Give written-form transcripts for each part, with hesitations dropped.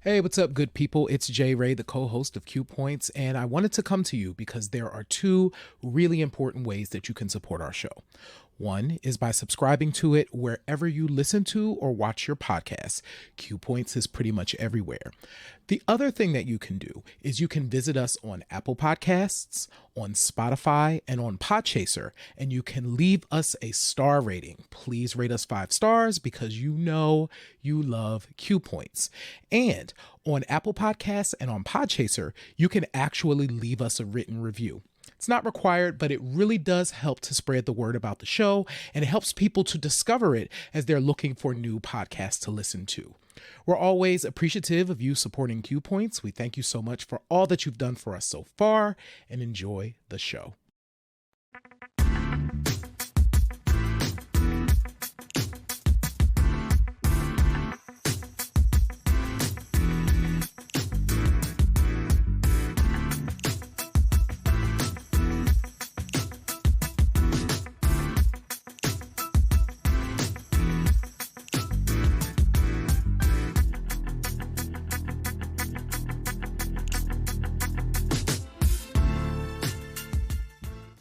Hey, what's up, good people? It's Jay Ray, the co-host of Q Points, and I wanted to come to you because there are two really important ways that you can support our show. One is by subscribing to it wherever you listen to or watch your podcasts. Q Points is pretty much everywhere. The other thing that you can do is you can visit us on Apple Podcasts, on Spotify, and on Podchaser, and you can leave us a star rating. Please rate us 5 stars because you know you love Q Points. And on Apple Podcasts and on Podchaser, you can actually leave us a written review. It's not required, but it really does help to spread the word about the show, and it helps people to discover it as they're looking for new podcasts to listen to. We're always appreciative of you supporting Q Points. We thank you so much for all that you've done for us so far, and enjoy the show.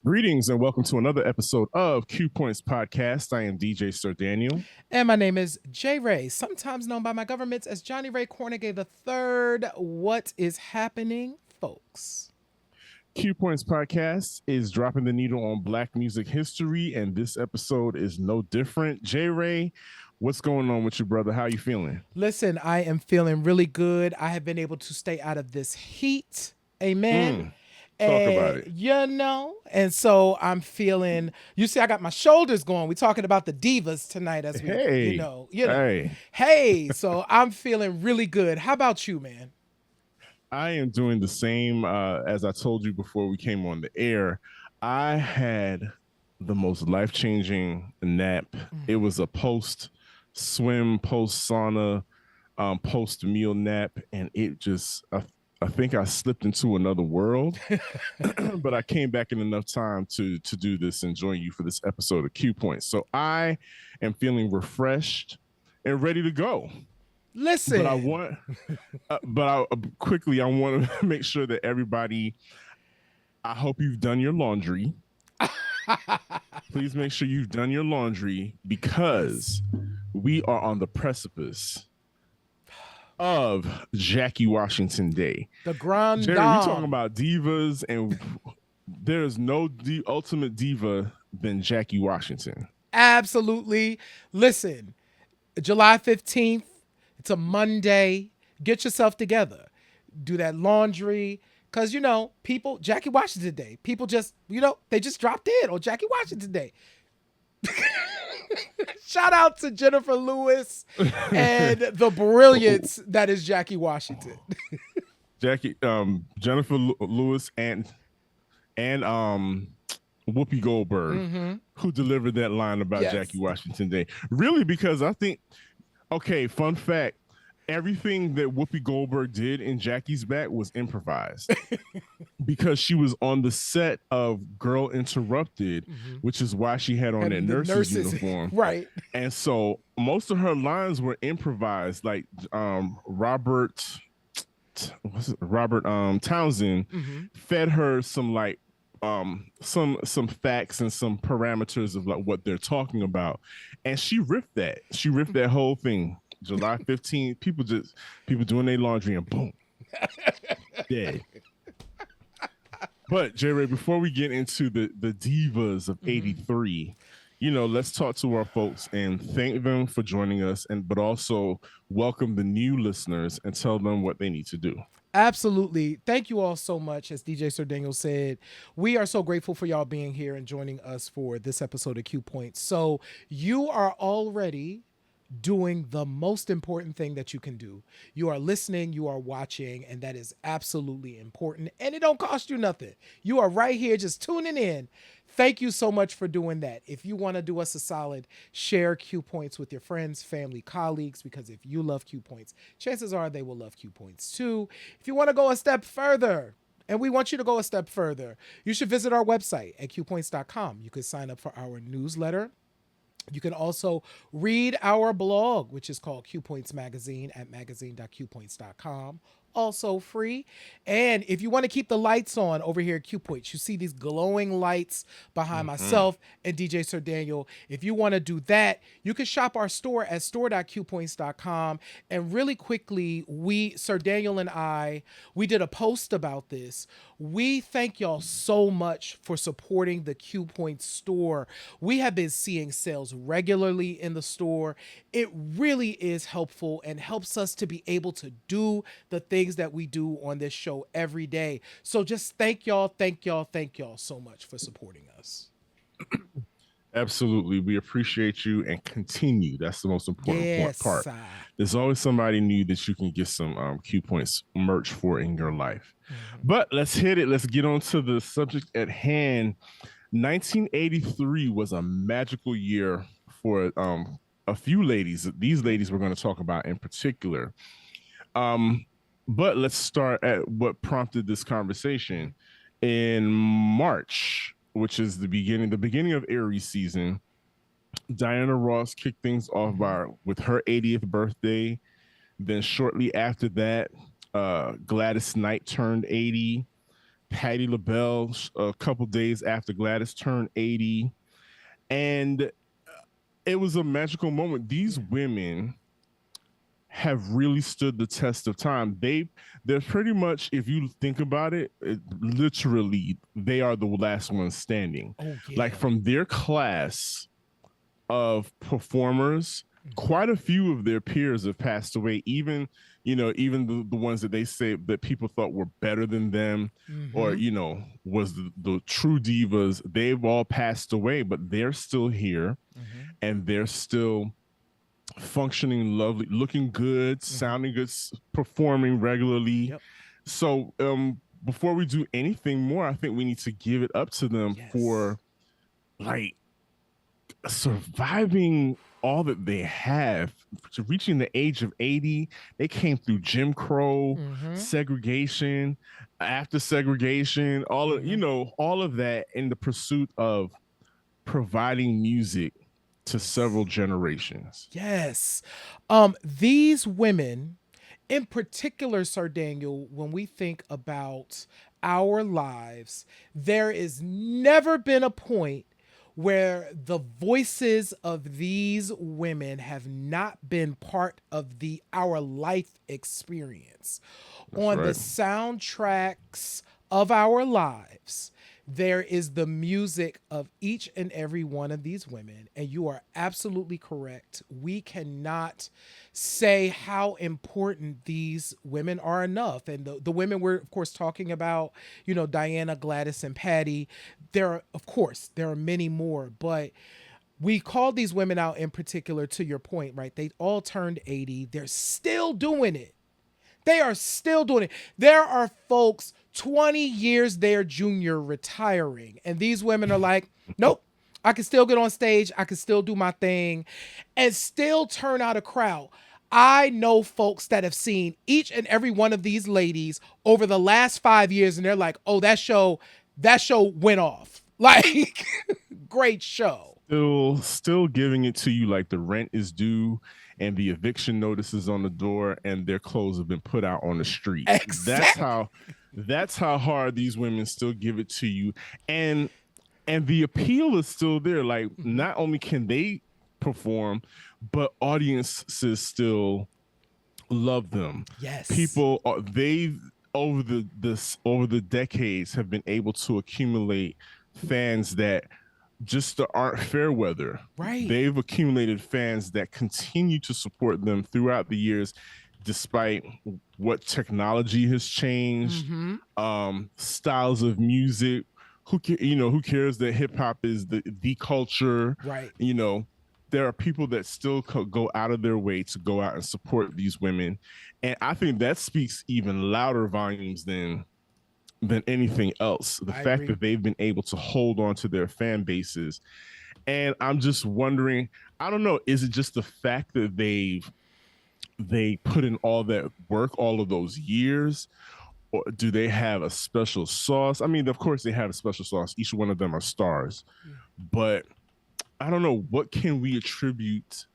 Greetings and welcome to another episode of Q Points Podcast. I am DJ Sir Daniel. And my name is Jay Ray, sometimes known by my governments as Johnny Ray Cornegay III. What is happening, folks? Q Points Podcast is dropping the needle on Black music history, and this episode is no different. Jay Ray, what's going on with you, brother? How are you feeling? Listen, I am feeling really good. I have been able to stay out of this heat. Amen. Talk about it. You know, and so I'm feeling, you see, I got my shoulders going. We're talking about the Divas tonight as we, Hey, so I'm feeling really good. How about you, man? I am doing the same. As I told you before we came on the air, I had the most life-changing nap. It was a post-swim, post-sauna, post-meal nap, and it just... I think I slipped into another world, but I came back in enough time to do this and join you for this episode of Q Points. So I am feeling refreshed and ready to go. Listen, but I want to make sure that everybody, I hope you've done your laundry. Please make sure you've done your laundry because we are on the precipice of Jackie Washington Day. The Grand Jerry, Dame. we're talking about divas, and there's no ultimate diva than Jackie Washington. Absolutely. Listen, July 15th, it's a Monday. Get yourself together. Do that laundry. Because, you know, people, Jackie Washington Day, people just, you know, they just dropped in on Jackie Washington Day. Shout out to Jennifer Lewis and the brilliance that is Jackie Washington. Jennifer Lewis and Whoopi Goldberg, who delivered that line about Jackie Washington Day. Really, because I think, okay, fun fact, everything that Whoopi Goldberg did in Jackie's back was improvised because she was on the set of Girl Interrupted, which is why she had on that nurse's uniform. Right. And so most of her lines were improvised, like Robert Townsend fed her some like some facts and some parameters of like what they're talking about. And she riffed that. She riffed that whole thing. July 15th, people doing their laundry and boom, dead. But J-Ray, before we get into the divas of 83, you know, let's talk to our folks and thank them for joining us, but also welcome the new listeners and tell them what they need to do. Absolutely. Thank you all so much. As DJ Sir Daniel said, we are so grateful for y'all being here and joining us for this episode of Q Points. So you are already doing the most important thing that you can do. You are listening, you are watching, and that is absolutely important. And it don't cost you nothing. You are right here just tuning in. Thank you so much for doing that. If you want to do us a solid, share Q Points with your friends, family, colleagues, because if you love Q Points, chances are they will love Q Points too. If you want to go a step further, and we want you to go a step further, you should visit our website at qpoints.com. You could sign up for our newsletter. You can also read our blog, which is called Q Points Magazine at magazine.qpoints.com. Also free. And if you want to keep the lights on over here at Q Points, you see these glowing lights behind Mm-hmm. myself and DJ Sir Daniel. If you want to do that, you can shop our store at store.qpoints.com. And really quickly, Sir Daniel and we did a post about this. We thank y'all so much for supporting the Q Point store. We have been seeing sales regularly in the store. It really is helpful and helps us to be able to do the things that we do on this show every day. So just thank y'all, thank y'all, thank y'all so much for supporting us. Absolutely. We appreciate you and continue. That's the most important Yes. part. There's always somebody new that you can get some Q Points merch for in your life. Mhm. But let's hit it. Let's get on to the subject at hand. 1983 was a magical year for a few ladies. These ladies we're going to talk about in particular. Um, but let's start at what prompted this conversation. In March, which is the beginning of Aries season, Diana Ross kicked things off with her 80th birthday. Then shortly after that, Gladys Knight turned 80. Patti LaBelle a couple days after Gladys turned 80. And it was a magical moment. These women have really stood the test of time. They're pretty much, if you think about literally, they are the last ones standing. Oh, yeah. Like from their class of performers, quite a few of their peers have passed away. Even the ones that they say that people thought were better than them, or was the true divas. They've all passed away, but they're still here, and they're still functioning, lovely, looking good, sounding good, performing regularly. Yep. So before we do anything more, I think we need to give it up to them for like surviving all that they have, to reaching the age of 80. They came through Jim Crow, segregation, after segregation, all of that in the pursuit of providing music to several generations. Yes. These women, in particular, Sir Daniel, when we think about our lives, there has never been a point where the voices of these women have not been part of the our life experience. That's On the right. soundtracks of our lives, there is the music of each and every one of these women. And you are absolutely correct. We cannot say how important these women are enough. And the women we're, of course, talking about, Diana, Gladys, and Patti. There are many more, but we called these women out in particular to your point, right? They all turned 80. They're still doing it. They are still doing it. There are folks 20 years their junior retiring. And these women are like, nope, I can still get on stage. I can still do my thing and still turn out a crowd. I know folks that have seen each and every one of these ladies over the last 5 years, and they're like, oh, that show went off. Like, great show. Still giving it to you like the rent is due and the eviction notices on the door and their clothes have been put out on the street. Exactly. That's how hard these women still give it to you. And the appeal is still there. Like, not only can they perform, but audiences still love them. Yes. People they over the decades have been able to accumulate fans that just aren't fair weather. Right. They've accumulated fans that continue to support them throughout the years, despite what technology has changed, styles of music. Who cares that hip hop is the culture? Right. There are people that still go out of their way to go out and support these women, and I think that speaks even louder volumes than anything else. The fact that they've been able to hold on to their fan bases. And I'm just wondering, I don't know, is it just the fact that they put in all that work all of those years, or do they have a special sauce? I mean, of course they have a special sauce. Each one of them are stars. But I don't know, what can we attribute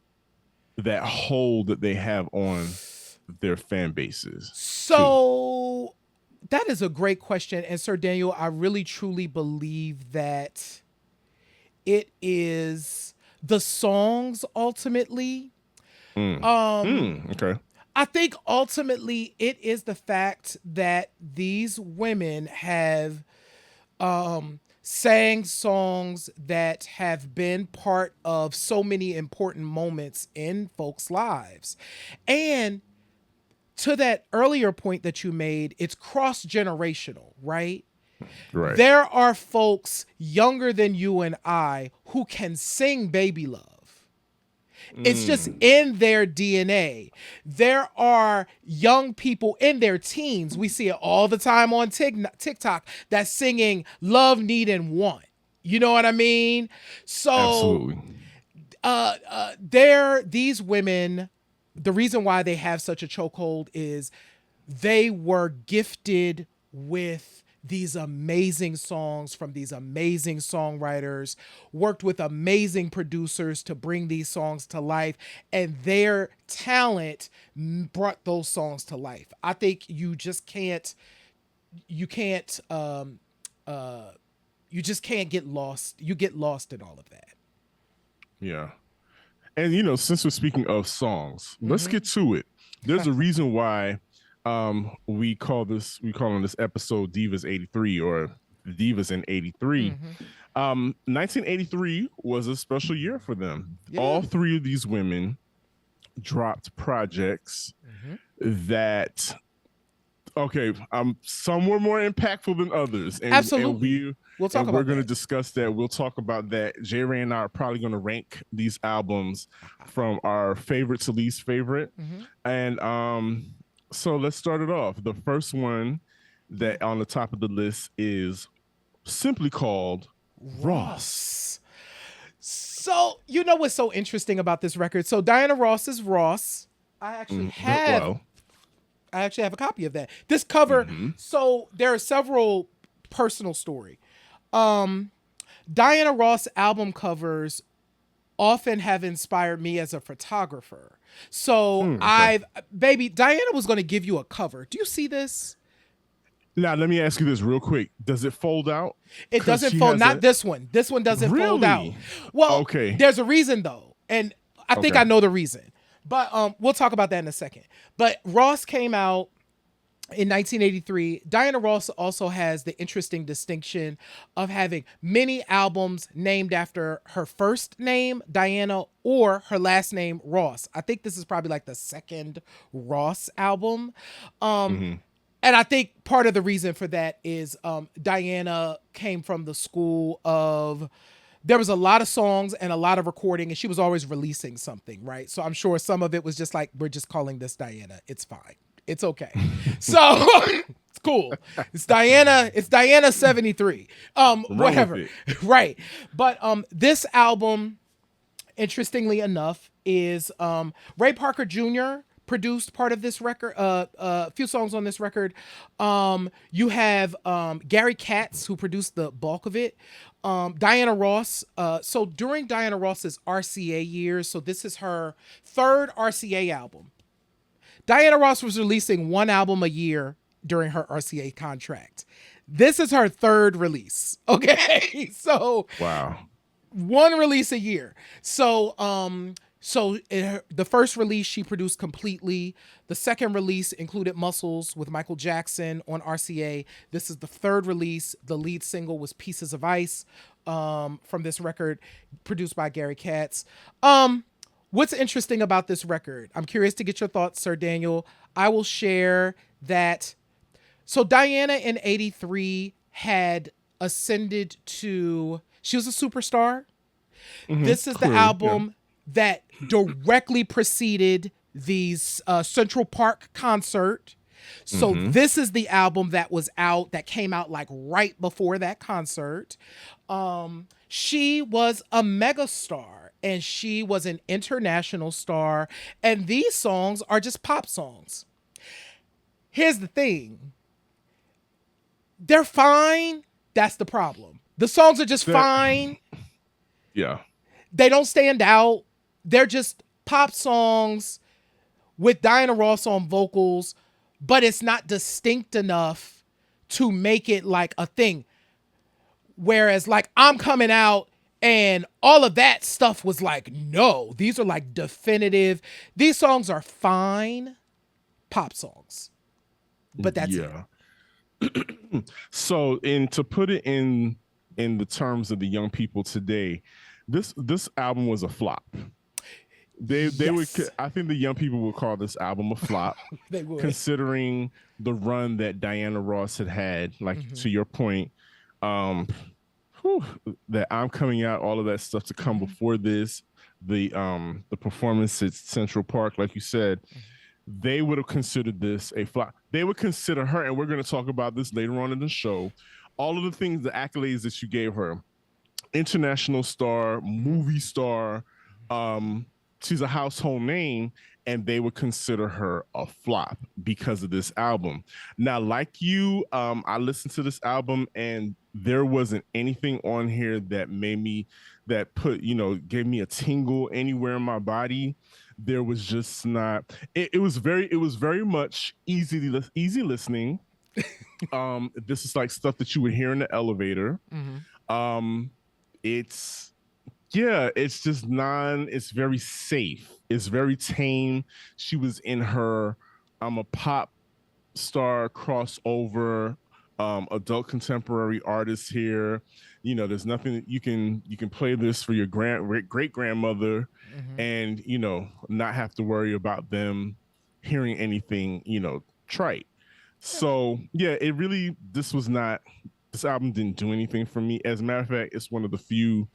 that hold that they have on their fan bases to? So that is a great question. And Sir Daniel, I really truly believe that it is the songs ultimately. Okay. I think ultimately it is the fact that these women have sang songs that have been part of so many important moments in folks' lives. And to that earlier point that you made, it's cross generational, right? Right. There are folks younger than you and I who can sing Baby Love. It's just in their DNA. There are young people in their teens. We see it all the time on TikTok that's singing Love, Need, and Want. You know what I mean? So Absolutely. these women, the reason why they have such a chokehold is they were gifted with these amazing songs from these amazing songwriters, worked with amazing producers to bring these songs to life, and their talent brought those songs to life. I think you just can't you just can't get lost. You get lost in all of that. Yeah. And since we're speaking of songs, let's get to it. There's a reason why we call on this episode Divas 83 or Divas in 83. 1983 was a special year for them. Yeah. All three of these women dropped projects that some were more impactful than others. And, Absolutely. we're going to discuss that. We'll talk about that. J. Ray and I are probably going to rank these albums from our favorite to least favorite. And so let's start it off. The first one that on the top of the list is simply called Ross. So, you know what's so interesting about this record? So Diana Ross is Ross. I actually have a copy of that. This cover, so there are several personal story. Diana Ross album covers often have inspired me as a photographer. So Diana was going to give you a cover. Do you see this? Now, let me ask you this real quick. Does it fold out? It doesn't fold. Not this one. This one doesn't fold out. Well, there's a reason though. And I think I know the reason. But we'll talk about that in a second. But Ross came out in 1983. Diana Ross also has the interesting distinction of having many albums named after her first name, Diana, or her last name, Ross. I think this is probably like the second Ross album. And I think part of the reason for that is Diana came from the school of, there was a lot of songs and a lot of recording, and she was always releasing something, right? So I'm sure some of it was just like, we're just calling this Diana. It's fine. It's okay. So it's cool. It's Diana 73. Whatever. Right. But this album, interestingly enough, is Ray Parker Jr. produced part of this record, a few songs on this record. You have Gary Katz, who produced the bulk of it. Diana Ross. So during Diana Ross's RCA years, so this is her third RCA album. Diana Ross was releasing one album a year during her RCA contract. This is her third release. Okay. So wow. One release a year. So the first release she produced completely. The second release included Muscles with Michael Jackson on RCA. This is the third release. The lead single was Pieces of Ice from this record, produced by Gary Katz. What's interesting about this record? I'm curious to get your thoughts, Sir Daniel. I will share that. So Diana in 83 had ascended to, she was a superstar. This is the album that directly preceded the Central Park concert. So this is the album that was out, that came out like right before that concert. She was a megastar and she was an international star. And these songs are just pop songs. Here's the thing. They're fine. That's the problem. The songs are just fine. Yeah. They don't stand out. They're just pop songs with Diana Ross on vocals, but it's not distinct enough to make it like a thing. Whereas like I'm coming out and all of that stuff was like, no, these are like definitive. These songs are fine pop songs, but that's it. So, and to put it in the terms of the young people today, this album was a flop. They would, I think the young people would call this album a flop. They would, considering the run that Diana Ross had. Like to your point, that I'm coming out, all of that stuff to come before this, the performance at Central Park, like you said, they would have considered this a flop. They would consider her, and we're going to talk about this later on in the show, all of the things, the accolades that you gave her, international star, movie star, she's a household name, and they would consider her a flop because of this album. Now, like you, I listened to this album and there wasn't anything on here that made me, that put, gave me a tingle anywhere in my body. There was just not, it was very much easy listening. This is like stuff that you would hear in the elevator. It's just it's very safe. It's very tame. She was in her, I'm a pop star crossover, adult contemporary artist here. There's nothing you can play this for your great grandmother and, not have to worry about them hearing anything, trite. So this album didn't do anything for me. As a matter of fact, it's one of the few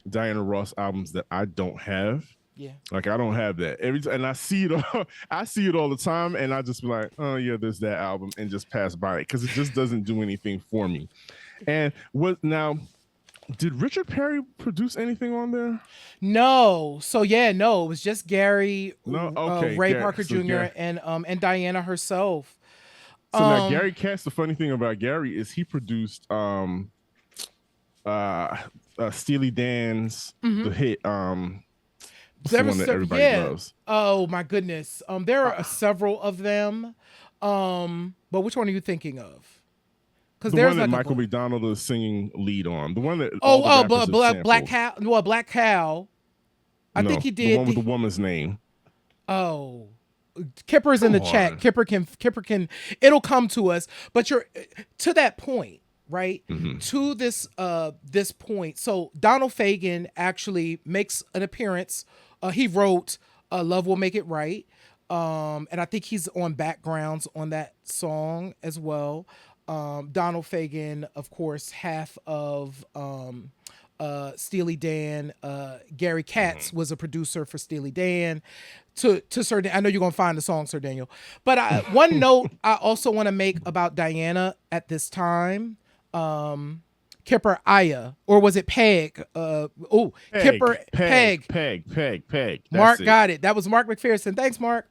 Diana Ross albums that I don't have. Yeah. Like I don't have that. And I see it all the time, and I just be like, oh yeah, there's that album, and just pass by it because it just doesn't do anything for me. And did Richard Perry produce anything on there? No. So it was just Gary, Ray Parker Jr. and Diana herself. So now Gary Katz, the funny thing about Gary is he produced Steely Dan's the hit there was one that everybody loves. Oh my goodness. There are several of them. But which one are you thinking of? Because the there's one that like Michael McDonald is singing lead on. The one that Black Cow. Well, Black Cow. I think he did the one with the woman's name. Oh, Kipper's in the chat. Kipper can. It'll come to us. But you're to that point, right? To this point. So Donald Fagen actually makes an appearance. He wrote "Love Will Make It Right," and I think he's on backgrounds on that song as well. Donald Fagen, of course, half of Steely Dan. Gary Katz was a producer for Steely Dan. To certain, I know you're gonna find the song, Sir Daniel. But one note I also want to make about Diana at this time. Kipper Aya, or was it Peg? Kipper Peg. That's Mark got it. That was Mark McPherson. Thanks, Mark.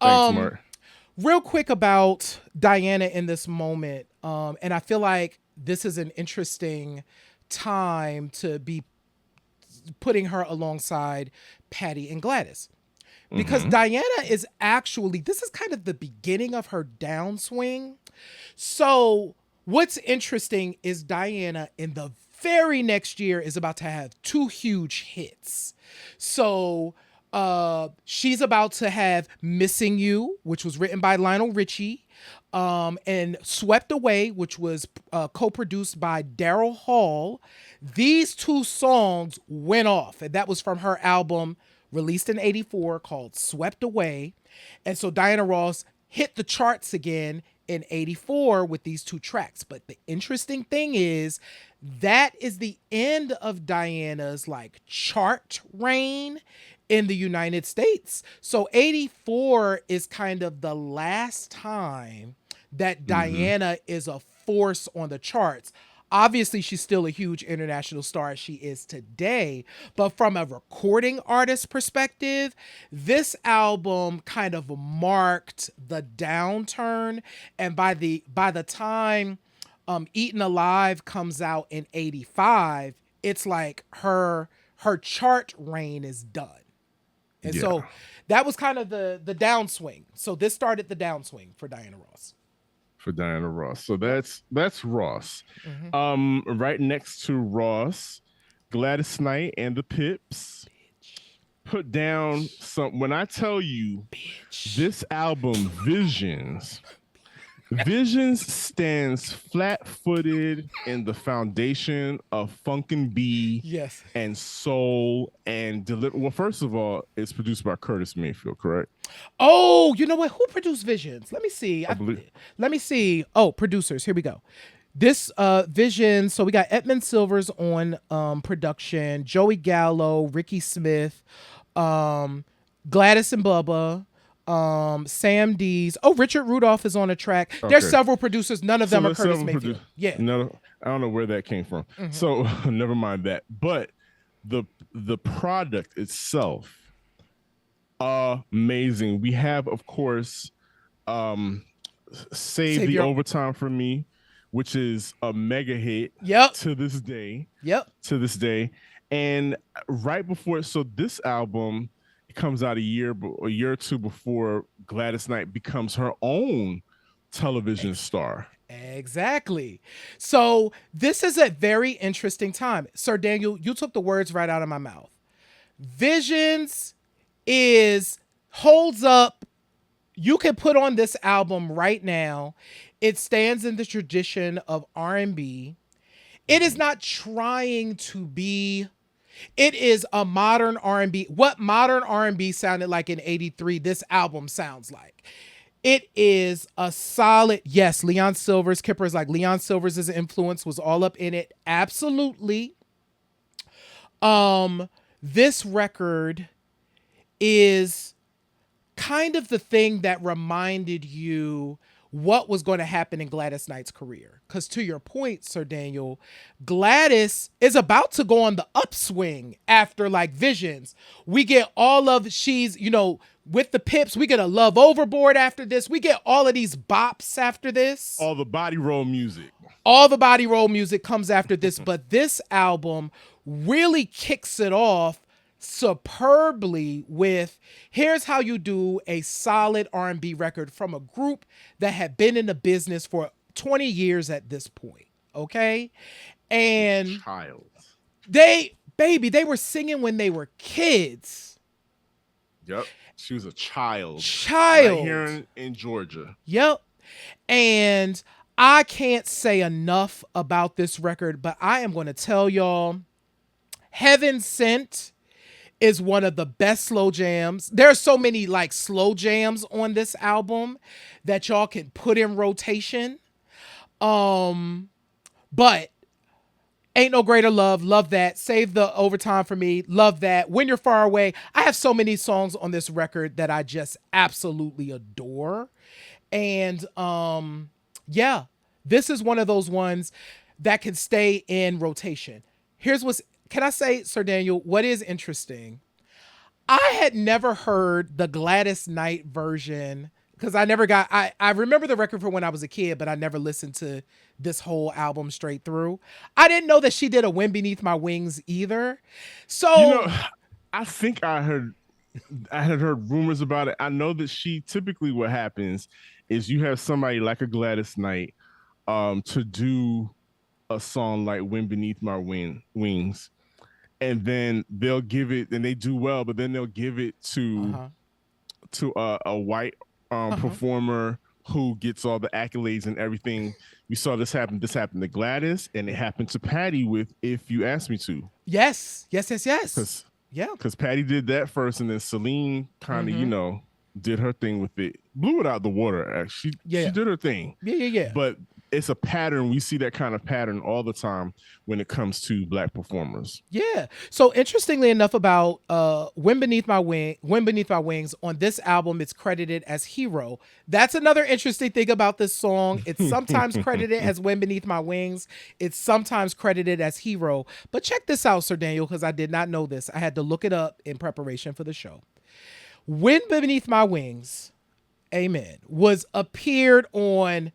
Thanks, Mark. Real quick about Diana in this moment, and I feel like this is an interesting time to be putting her alongside Patti and Gladys. Because Diana is actually, this is kind of the beginning of her downswing. So what's interesting is Diana in the very next year is about to have two huge hits. So she's about to have Missing You, which was written by Lionel Richie, and Swept Away, which was co-produced by Daryl Hall. These two songs went off, and that was from her album released in 1984 called Swept Away. And so Diana Ross hit the charts again in 1984 with these two tracks. But the interesting thing is that is the end of Diana's like chart reign in the United States. So 1984 is kind of the last time that Diana is a force on the charts. Obviously, she's still a huge international star as she is today. But from a recording artist perspective, this album kind of marked the downturn. And by the time Eaten Alive comes out in 1985, it's like her her chart reign is done. And Yeah. so that was kind of the downswing. So this started the downswing for Diana Ross. For Diana Ross. So that's Ross. Mm-hmm. Right next to Ross, Gladys Knight and the Pips put down some. When I tell you this album, Visions stands flat-footed in the foundation of funkin' B Yes. and soul and deliver. Well, first of all, it's produced by Curtis Mayfield, correct? Oh, you know what? Who produced Visions? Let me see. I believe. Let me see. Oh, producers. Here we go. This Vision. So we got Edmund Silvers on production, Joey Gallo, Ricky Smith, Gladys and Bubba, Sam Dees. Oh, Richard Rudolph is on a track. Okay. There's several producers. None of them are there's Curtis several Mayfield. Yeah. No, I don't know where that came from. So never mind that. But the product itself, amazing. We have, of course, Save the Overtime for Me, which is a mega hit. Yep. To this day. Yep. To this day. And right before, so this album comes out a year or two before Gladys Knight becomes her own television star. Exactly. So this is a very interesting time. Sir Daniel, you took the words right out of my mouth. Visions holds up. You can put on this album right now. It stands in the tradition of R&B. It is not trying to be. It is a modern R&B. What modern R&B sounded like in 83, this album sounds like. It is a solid, yes, Leon Silvers, Kipper's like Leon Silvers' influence was all up in it. Absolutely. This record is kind of the thing that reminded you what was going to happen in Gladys Knight's career. Because to your point, Sir Daniel, Gladys is about to go on the upswing after like Visions. We get all of, she's, with the Pips, we get a Love Overboard after this. We get all of these bops after this. All the body roll music. All the body roll music comes after this. But this album really kicks it off superbly with here's how you do a solid R&B record from a group that had been in the business for 20 years at this point. Okay. And they were singing when they were kids. Yep. She was a child. Right here in Georgia. Yep. And I can't say enough about this record, but I am going to tell y'all, Heaven Sent is one of the best slow jams. There are so many like slow jams on this album that y'all can put in rotation. But Ain't No Greater Love, love that. Save the Overtime for Me, love that. When You're Far Away. I have so many songs on this record that I just absolutely adore. And yeah, this is one of those ones that can stay in rotation. Can I say, Sir Daniel, what is interesting? I had never heard the Gladys Knight version because I remember the record from when I was a kid, but I never listened to this whole album straight through. I didn't know that she did a Wind Beneath My Wings either. So I think I had heard rumors about it. I know that she typically what happens is you have somebody like a Gladys Knight to do a song like Wind Beneath My Wings. And then they'll give it, and they do well, but then they'll give it to a white performer who gets all the accolades and everything. We saw this happen. This happened to Gladys, and it happened to Patti with "If You Ask Me To." Yes. Because Patti did that first, and then Celine kind of, did her thing with it, blew it out the water. Actually, she did her thing. Yeah. But it's a pattern. We see that kind of pattern all the time when it comes to Black performers. Yeah. So interestingly enough about Wind Beneath My Wings, on this album, it's credited as Hero. That's another interesting thing about this song. It's sometimes credited as Wind Beneath My Wings. It's sometimes credited as Hero. But check this out, Sir Daniel, because I did not know this. I had to look it up in preparation for the show. Wind Beneath My Wings, amen, appeared on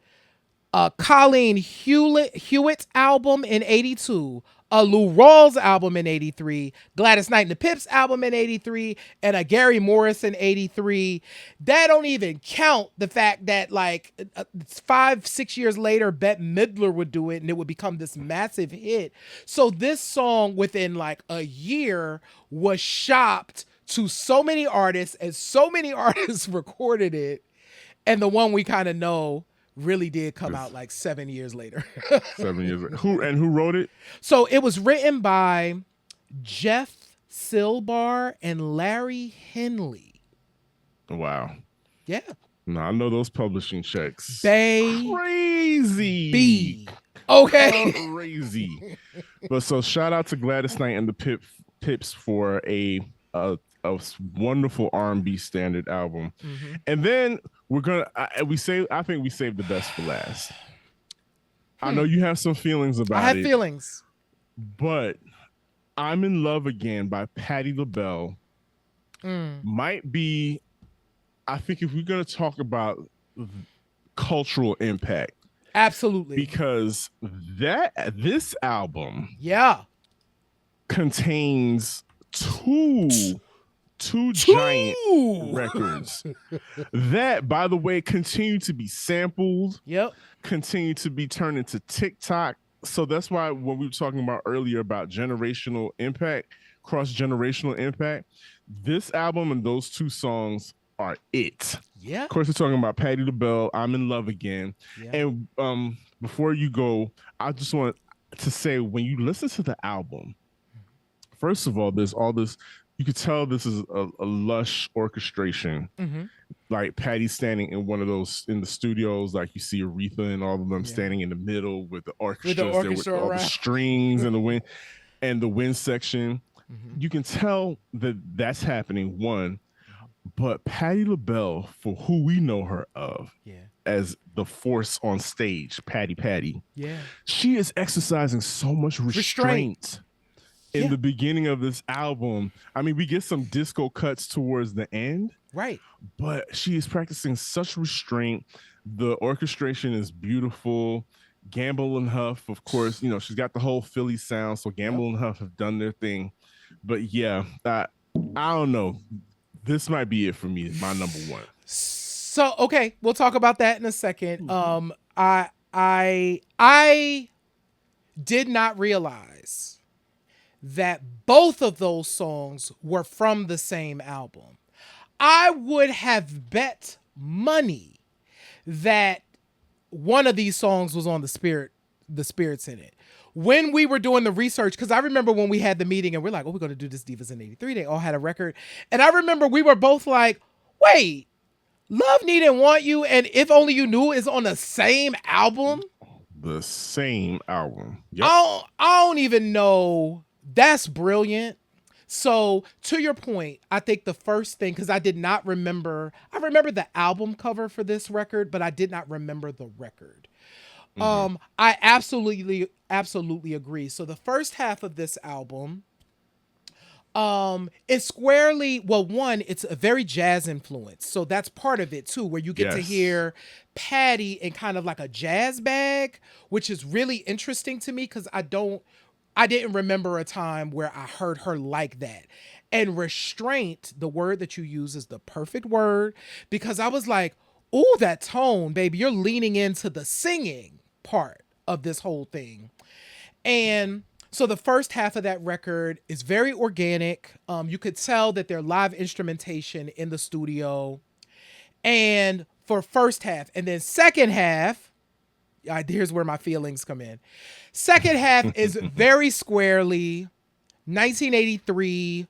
Colleen Hewitt's album in 82, a Lou Rawls album in 83, Gladys Knight and the Pips album in 83, and a Gary Morris in 83. That don't even count the fact that like 5-6 years later, Bette Midler would do it and it would become this massive hit. So this song within like a year was shopped to so many artists and so many artists recorded it. And the one we kind of know really did come out like 7 years later. 7 years later. Who wrote it? So it was written by Jeff Silbar and Larry Henley. Wow. Yeah. No, I know those publishing checks. Crazy. Okay. Crazy. But so shout out to Gladys Knight and the Pips for a wonderful R&B standard album. Mm-hmm. And then we're gonna I think we saved the best for last. I know you have some feelings about it. I have feelings. But I'm in Love Again by Patti LaBelle might be, I think if we're gonna talk about cultural impact. Absolutely. Because this album contains two giant records that, by the way, continue to be sampled. Yep. Continue to be turned into TikTok. So that's why when we were talking about earlier about generational impact, cross-generational impact, this album and those two songs are it. Yeah. Of course, we're talking about Patti LaBelle, I'm in Love Again. Yeah. And before you go, I just want to say, when you listen to the album, first of all, there's all this, you could tell this is a lush orchestration. Mm-hmm. Like Patty standing in one of those in the studios, like you see Aretha and all of them standing in the middle with the orchestra, with all the strings and the wind section. Mm-hmm. You can tell that that's happening, one. But Patti LaBelle, for who we know her of as the force on stage, Patty, she is exercising so much restraint. In the beginning of this album. I mean, we get some disco cuts towards the end. Right. But she is practicing such restraint. The orchestration is beautiful. Gamble and Huff, of course, she's got the whole Philly sound. So Gamble and Huff have done their thing. But yeah, I don't know. This might be it for me, my number one. So, okay, we'll talk about that in a second. I did not realize that both of those songs were from the same album. I would have bet money that one of these songs was on the Spirits in it. When we were doing the research, because I remember when we had the meeting and we're like, we're going to do this Divas in 83. They all had a record. And I remember we were both like, wait, Love Need and Want You and If Only You Knew is on the same album? The same album. Yep. I don't even know. That's brilliant. So to your point, I think the first thing, because I remember the album cover for this record, but I did not remember the record. Mm-hmm. I absolutely agree. So the first half of this album, is squarely, one, it's a very jazz influence. So that's part of it too, where you get to hear Patti in kind of like a jazz bag, which is really interesting to me because I didn't remember a time where I heard her like that. And restraint, the word that you use, is the perfect word, because I was like, ooh, that tone, baby, you're leaning into the singing part of this whole thing. And so the first half of that record is very organic. You could tell that they're live instrumentation in the studio. And for first half, and then second half, here's where my feelings come in. Second half is very squarely 1983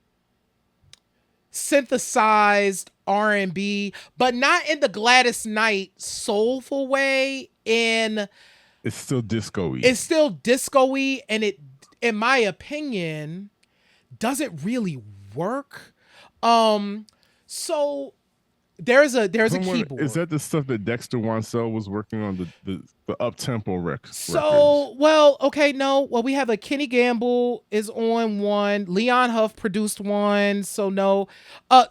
synthesized R&B, but not in the Gladys Knight soulful way. It's still disco-y. It's still disco-y, and it, in my opinion, doesn't really work. So there's a keyboard. Is that the stuff that Dexter Wansel was working on, the up-tempo records? So, we have Kenny Gamble is on one. Leon Huff produced one. So no.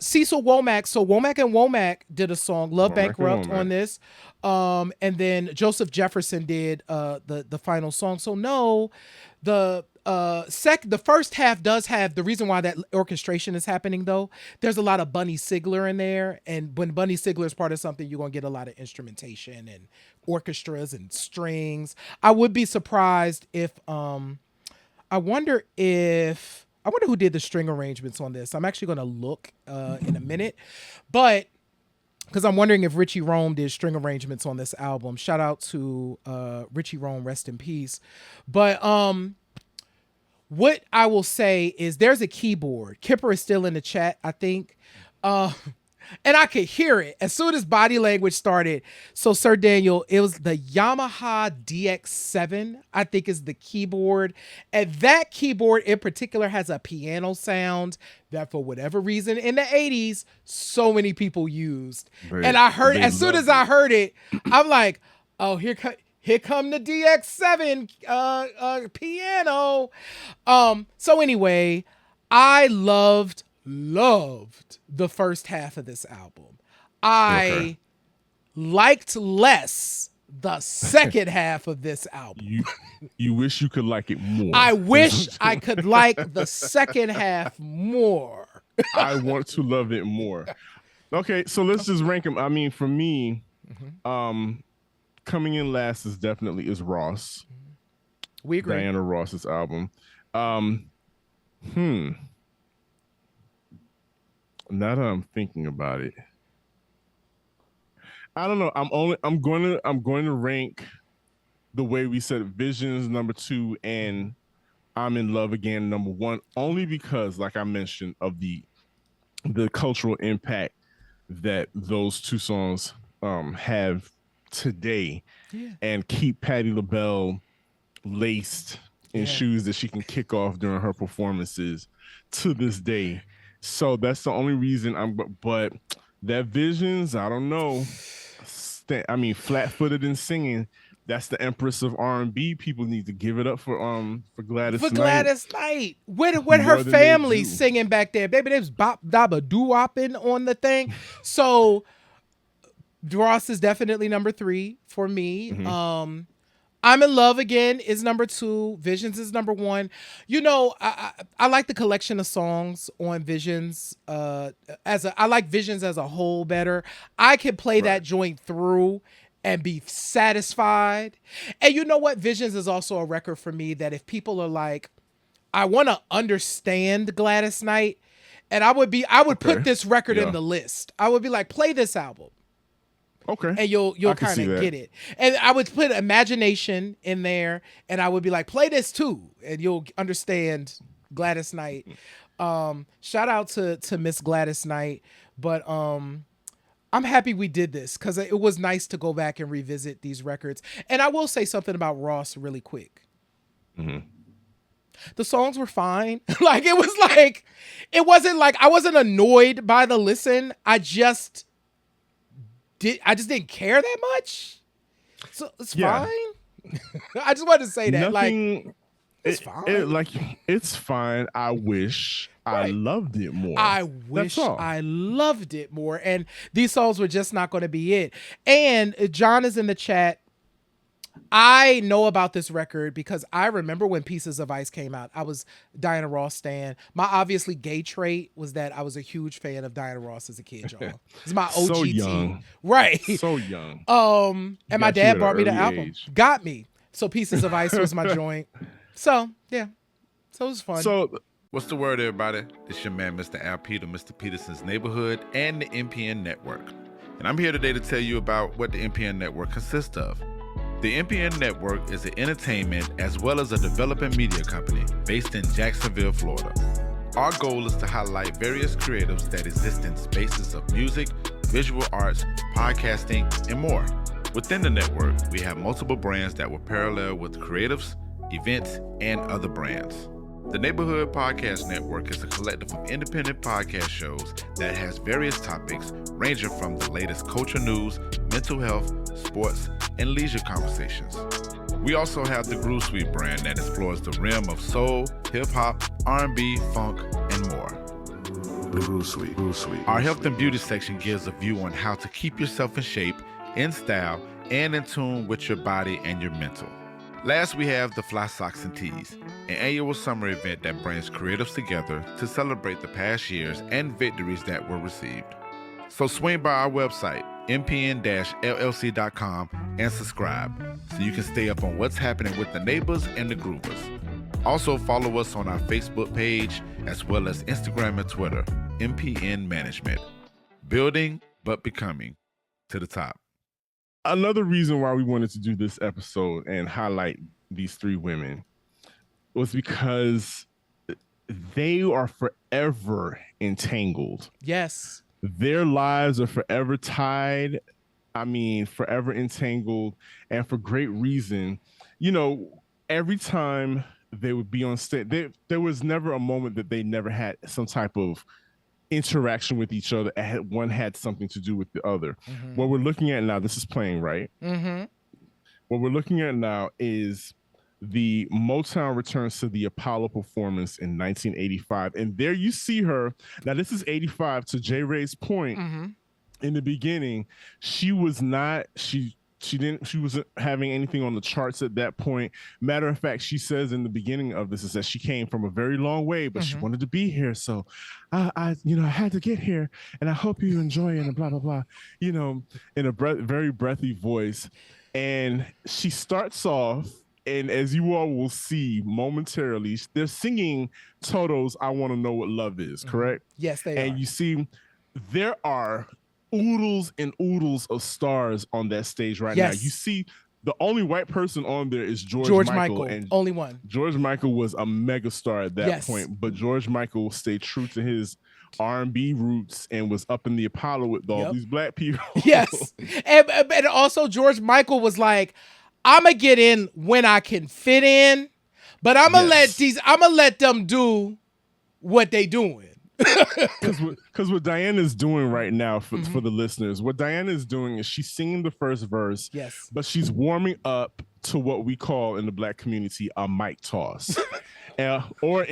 Cecil Womack. So Womack and Womack did a song, Love Bankrupt, on this. And then Joseph Jefferson did the final song. So no, the first half does have the reason why that orchestration is happening though. There's a lot of Bunny Sigler in there, and when Bunny Sigler is part of something, you're gonna get a lot of instrumentation and orchestras and strings. I would be surprised if I wonder who did the string arrangements on this. I'm actually gonna look in a minute, but because I'm wondering if Richie Rome did string arrangements on this album. Shout out to Richie Rome, rest in peace. But what I will say is there's a keyboard. Kipper is still in the chat, I think. And I could hear it as soon as body language started. So Sir Daniel, it was the Yamaha DX7, I think is the keyboard. And that keyboard in particular has a piano sound that for whatever reason in the 80s, so many people used. And I heard, as soon as I heard it, I'm like, oh, here come the DX7 piano. So anyway, I loved the first half of this album. I liked less the second half of this album. You wish you could like it more. I wish I could like the second half more. I want to love it more. Okay, so let's just rank them. I mean, for me, coming in last is Ross. We agree. Diana Ross's album. Now that I'm thinking about it, I don't know. I'm going to rank the way we said Visions number 2 and I'm in Love Again number 1, only because, like I mentioned, of the cultural impact that those two songs have today, and keep Patti LaBelle laced in shoes that she can kick off during her performances to this day. So that's the only reason but that Visions, I don't know. I mean, Flat-Footed and Singing, that's the Empress of R&B. People need to give it up for Gladys Knight. For Gladys Knight. With her family singing back there. Baby, there's bop dabba doo-wopping on the thing. So Ross is definitely number 3 for me. I'm in Love Again is number 2. Visions is number 1. You know, I like the collection of songs on Visions. I like Visions as a whole better. I can play that joint through and be satisfied. And you know what? Visions is also a record for me that if people are like, I want to understand Gladys Knight, and I would put this record in the list. I would be like, play this album. Okay. And you'll kind of get it. And I would put Imagination in there, and I would be like, play this too, and you'll understand Gladys Knight. Shout out to Miss Gladys Knight. But I'm happy we did this because it was nice to go back and revisit these records. And I will say something about Ross really quick. The songs were fine. It wasn't like I wasn't annoyed by the listen. I just didn't care that much. So it's fine. I just wanted to say that. It's fine. It's fine. I wish I loved it more. I wish I loved it more. And these songs were just not going to be it. And John is in the chat. I know about this record because I remember when Pieces of Ice came out. I was Diana Ross stan. My obviously gay trait was that I was a huge fan of Diana Ross as a kid, y'all. It's my OGT. So young. Right. So young. And my dad brought me the album. Got me. So Pieces of Ice was my joint. So, yeah. So it was fun. So what's the word, everybody? It's your man, Mr. Al Peter, Mr. Peterson's Neighborhood, and the MPN Network. And I'm here today to tell you about what the MPN Network consists of. The MPN Network is an entertainment as well as a developing media company based in Jacksonville, Florida. Our goal is to highlight various creatives that exist in spaces of music, visual arts, podcasting, and more. Within the network, we have multiple brands that will parallel with creatives, events, and other brands. The Neighborhood Podcast Network is a collective of independent podcast shows that has various topics ranging from the latest culture news, mental health, sports, and leisure conversations. We also have the Groove Suite brand that explores the realm of soul, hip-hop, R&B, funk, and more. Groove Suite. Our health and beauty section gives a view on how to keep yourself in shape in style, and in tune with your body and your mental. Last, we have the Fly Socks and Tees, an annual summer event that brings creatives together to celebrate the past years and victories that were received. So swing by our website, mpn-llc.com, and subscribe so you can stay up on what's happening with the neighbors and the groovers. Also follow us on our Facebook page as well as Instagram and Twitter, MPN Management. Building but becoming to the top. Another reason why we wanted to do this episode and highlight these three women was because they are forever entangled. Yes. Their lives are forever tied. I mean, forever entangled, and for great reason. You know, every time they would be on stage, there was never a moment that they never had some type of interaction with each other. One had something to do with the other. Mm-hmm. What we're looking at now, this is playing, right? Mm-hmm. What we're looking at now is the Motown returns to the Apollo performance in 1985. And there you see her. Now, this is 85. To J. Ray's point, mm-hmm. in the beginning, she wasn't having anything on the charts at that point. Matter of fact, she says in the beginning of this is that she came from a very long way, but mm-hmm. she wanted to be here. So I had to get here, and I hope you enjoy it, and blah, blah, blah, in a very breathy voice. And she starts off, and as you all will see momentarily, they're singing Toto's I Want to Know What Love Is, correct? Yes, they are. And you see, there are oodles and oodles of stars on that stage right now. You see, the only white person on there is George Michael. And only one. George Michael was a megastar at that point, but George Michael stayed true to his R&B roots and was up in the Apollo with all these black people. Yes. And also George Michael was like, I'm going to get in when I can fit in, but I'm going to let them do what they doing. Because what Diana's doing right now for the listeners, what Diana is doing is she's singing the first verse, but she's warming up to what we call in the black community a mic toss, or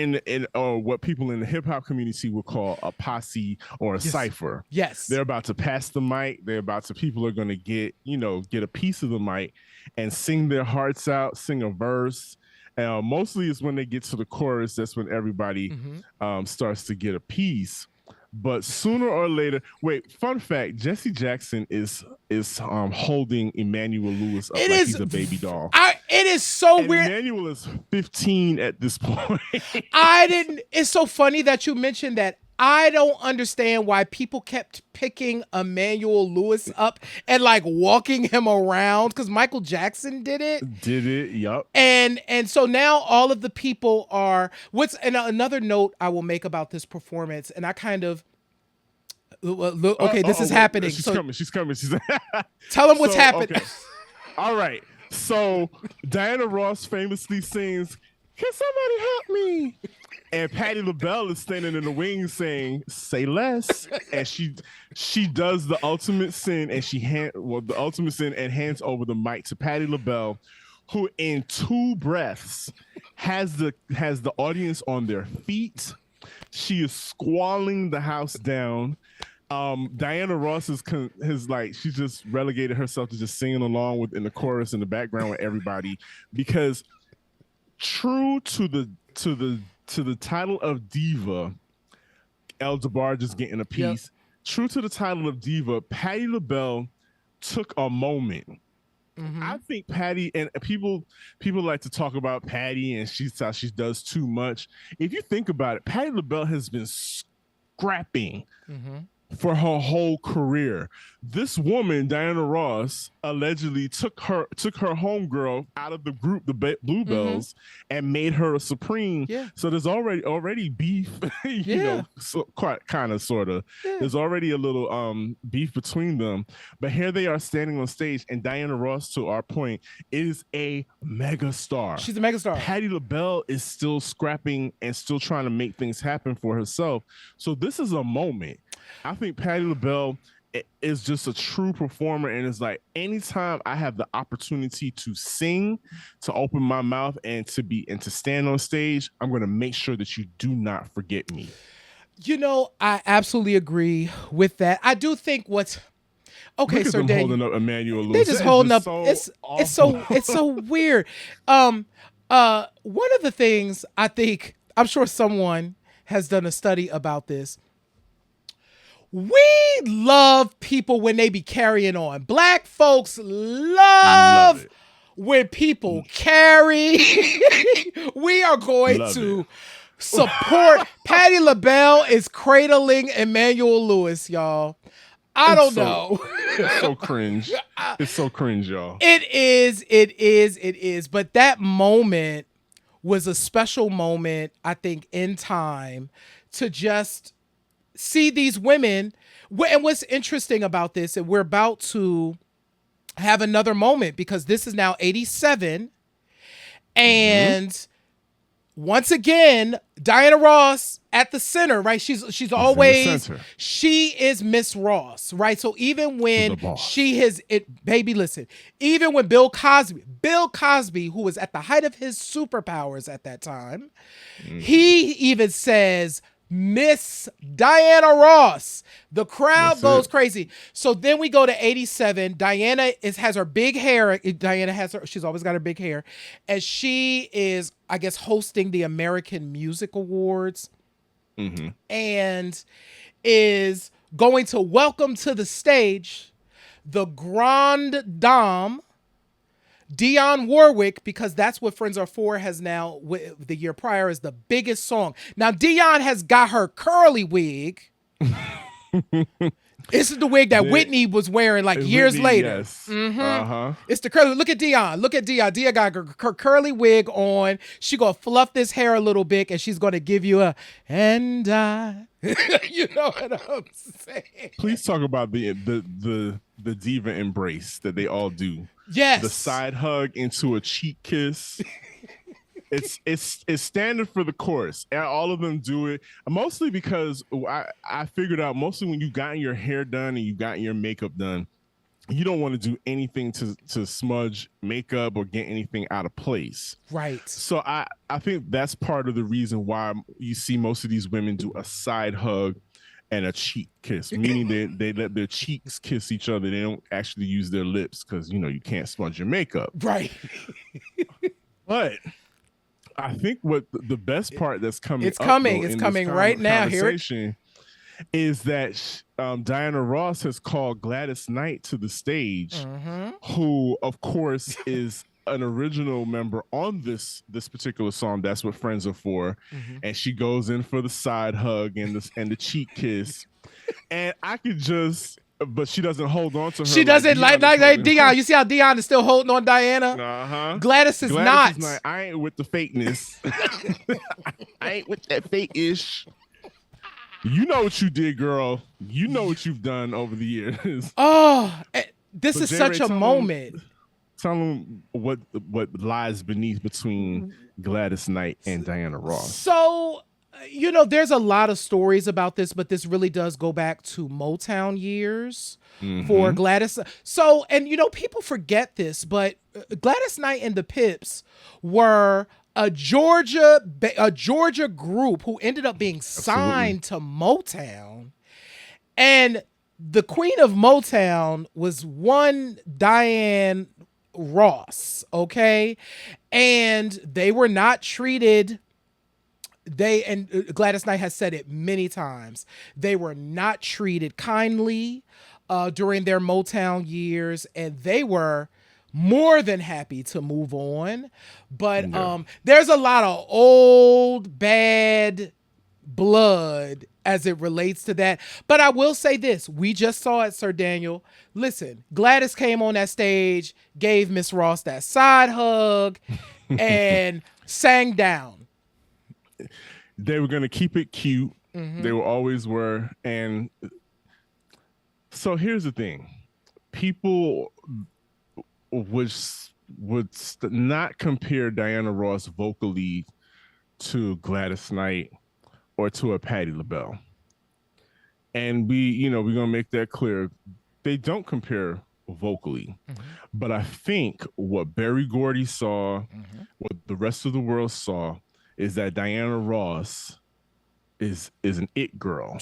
or what people in the hip hop community would call a posse or a cipher. Yes, they're about to pass the mic. People are going to get a piece of the mic and sing their hearts out, sing a verse. Mostly it's when they get to the chorus, that's when everybody starts to get a piece. But sooner or later, fun fact, Jesse Jackson is holding Emmanuel Lewis up like he's a baby doll. It is so weird. Emmanuel is 15 at this point. It's so funny that you mentioned that. I don't understand why people kept picking Emmanuel Lewis up and like walking him around, because Michael Jackson did it. Yep. And so now all of the people are another note I will make about this performance, and I kind of this is happening. She's coming. Tell them what's happening. Okay. All right. So Diana Ross famously sings, "Can somebody help me?" And Patti LaBelle is standing in the wings saying, "Say less." And she does the ultimate sin, and and hands over the mic to Patti LaBelle, who in 2 breaths has the audience on their feet. She is squalling the house down. Diana Ross she just relegated herself to just singing along in the chorus in the background with everybody, because true to the title of Diva, El DeBar just getting a piece. Yep. True to the title of Diva, Patti LaBelle took a moment. Mm-hmm. I think Patti, and people like to talk about Patti and she does too much. If you think about it, Patti LaBelle has been scrapping for her whole career. This woman, Diana Ross, allegedly took her homegirl out of the group, the Bluebells, and made her a Supreme. Yeah. So there's already beef, sort of. Yeah. There's already a little beef between them. But here they are standing on stage, and Diana Ross, to our point, is a mega star. She's a mega star. Patti LaBelle is still scrapping and still trying to make things happen for herself. So this is a moment. I think Patti LaBelle is just a true performer, and it's like anytime I have the opportunity to sing, to open my mouth, and to stand on stage, I'm going to make sure that you do not forget me. I absolutely agree with that. I do think Okay, Look at Sir them Dan, holding up Emmanuel they Lewis. just That is holding up. so It's awful. so weird. One of the things I think, I'm sure someone has done a study about this. We love people when they be carrying on. Black folks Love love it. when people carry. We are going Love to it. support. Patti LaBelle is cradling Emmanuel Lewis, y'all. I don't know. It's so cringe. It's so cringe, y'all. It is. But that moment was a special moment, I think, in time to just see these women. And what's interesting about this, and we're about to have another moment because this is now 87. And once again, Diana Ross at the center, right? She's always, she is Miss Ross, right? So even when she has it, baby, listen, even when Bill Cosby, who was at the height of his superpowers at that time, he even says, Miss Diana Ross. The crowd goes crazy. So then we go to 87. Diana has her big hair. She's always got her big hair. And she is, I guess, hosting the American Music Awards. And is going to welcome to the stage the Grande Dame, Dionne Warwick, because that's what Friends Are For has now, the year prior, is the biggest song. Now, Dionne has got her curly wig. This is the wig that Whitney was wearing like years later. Yes. It's the curly. Look at Dionne. Dionne got her curly wig on. She gonna fluff this hair a little bit, and she's gonna give you a and I. You know what I'm saying? Please talk about the diva embrace that they all do. Yes. The side hug into a cheek kiss. It's standard for the chorus, and all of them do it. Mostly because I figured out, mostly when you've gotten your hair done and you've gotten your makeup done, you don't want to do anything to smudge makeup or get anything out of place. Right. So I think that's part of the reason why you see most of these women do a side hug and a cheek kiss, meaning they let their cheeks kiss each other. They don't actually use their lips because, you can't smudge your makeup. Right. But I think what the best part that's coming it's coming right now here is that Diana Ross has called Gladys Knight to the stage, who of course is an original member on this particular song. That's what Friends Are For. And she goes in for the side hug and the cheek kiss. And I could just, but she doesn't hold on to her. She doesn't like Dionne. You see how Dionne is still holding on Diana? Gladys is not. I ain't with the fakeness. I ain't with that fake-ish. You know what you did, girl. You know what you've done over the years. Oh, this is such a moment. Tell them what lies between Gladys Knight and Diana Ross. So, there's a lot of stories about this, but this really does go back to Motown years for Gladys. So, and people forget this, but Gladys Knight and the Pips were a Georgia group who ended up being signed to Motown. And the queen of Motown was one Diana Ross, okay? And they were not treated, and Gladys Knight has said it many times, they were not treated kindly during their Motown years, and they were more than happy to move on. But there's a lot of old bad blood as it relates to that. But I will say this, we just saw it, Sir Daniel. Listen, Gladys came on that stage, gave Miss Ross that side hug, and sang down. They were going to keep it cute. They always were. And so here's the thing. People would not compare Diana Ross vocally to Gladys Knight or to a Patti LaBelle. And we're going to make that clear. They don't compare vocally. But I think what Berry Gordy saw, what the rest of the world saw, is that Diana Ross is an it girl.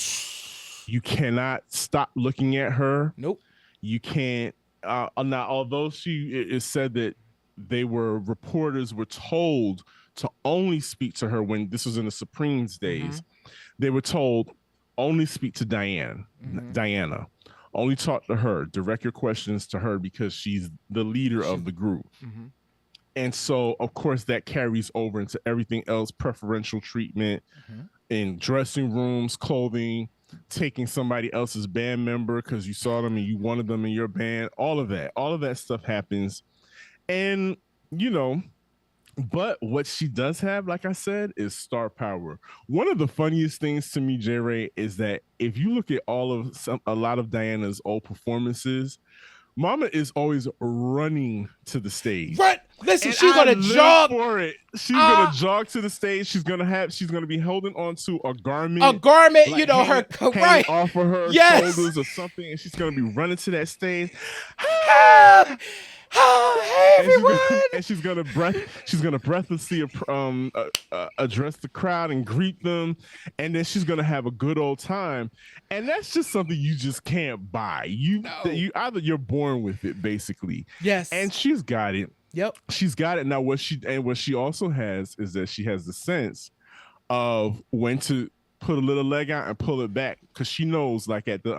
You cannot stop looking at her. Nope. You can't. Now, although it is said that reporters were told to only speak to her when this was in the Supremes days. They were told only speak to Diana. Only talk to her. Direct your questions to her because she's the leader of the group. And so, of course, that carries over into everything else, preferential treatment in dressing rooms, clothing, taking somebody else's band member because you saw them and you wanted them in your band. All of that stuff happens. And, you know, but what she does have, like I said, is star power. One of the funniest things to me, J. Ray, is that if you look at a lot of Diana's old performances, Mama is always running to the stage. Right. Listen, And she's gonna jog for it. She's gonna jog to the stage. She's gonna be holding onto a garment. Like you know, hanging right off of her shoulders or something, and she's gonna be running to that stage. Hey everyone! And she's gonna breathlessly address the crowd and greet them, and then she's gonna have a good old time. And that's just something you just can't buy. You either you're born with it, basically. Yes. And she's got it. Yep. She's got it. Now what she also has is that she has the sense of when to put a little leg out and pull it back, because she knows, like at the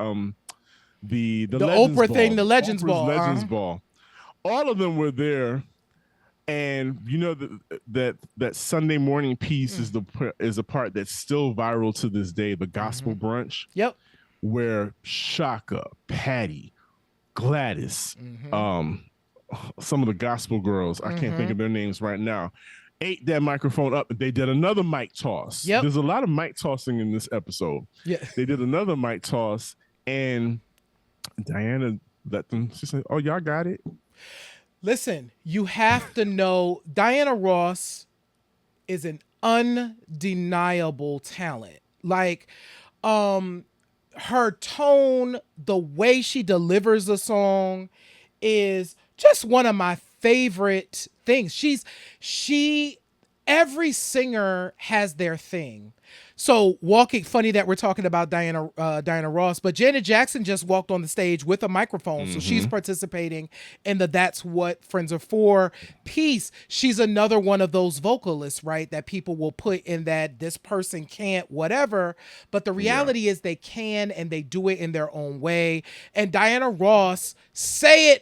Oprah thing, the Legends Ball. Legends Ball. All of them were there, and you know that Sunday morning piece is a part that's still viral to this day. The gospel brunch. Yep. Where Shaka, Patti, Gladys, some of the gospel girls, I can't think of their names right now, ate that microphone up. They did another mic toss. Yep. There's a lot of mic tossing in this episode. Yeah. They did another mic toss, and Diana let them. She said, "Oh, y'all got it." Listen, you have to know Diana Ross is an undeniable talent. Like, her tone, the way she delivers a song is just one of my favorite things. Every singer has their thing. So funny that we're talking about Diana Ross, but Janet Jackson just walked on the stage with a microphone. So she's participating in the That's What Friends Are For piece. She's another one of those vocalists, right? That people will put in that this person can't, whatever. But the reality is they can, and they do it in their own way. And Diana Ross, say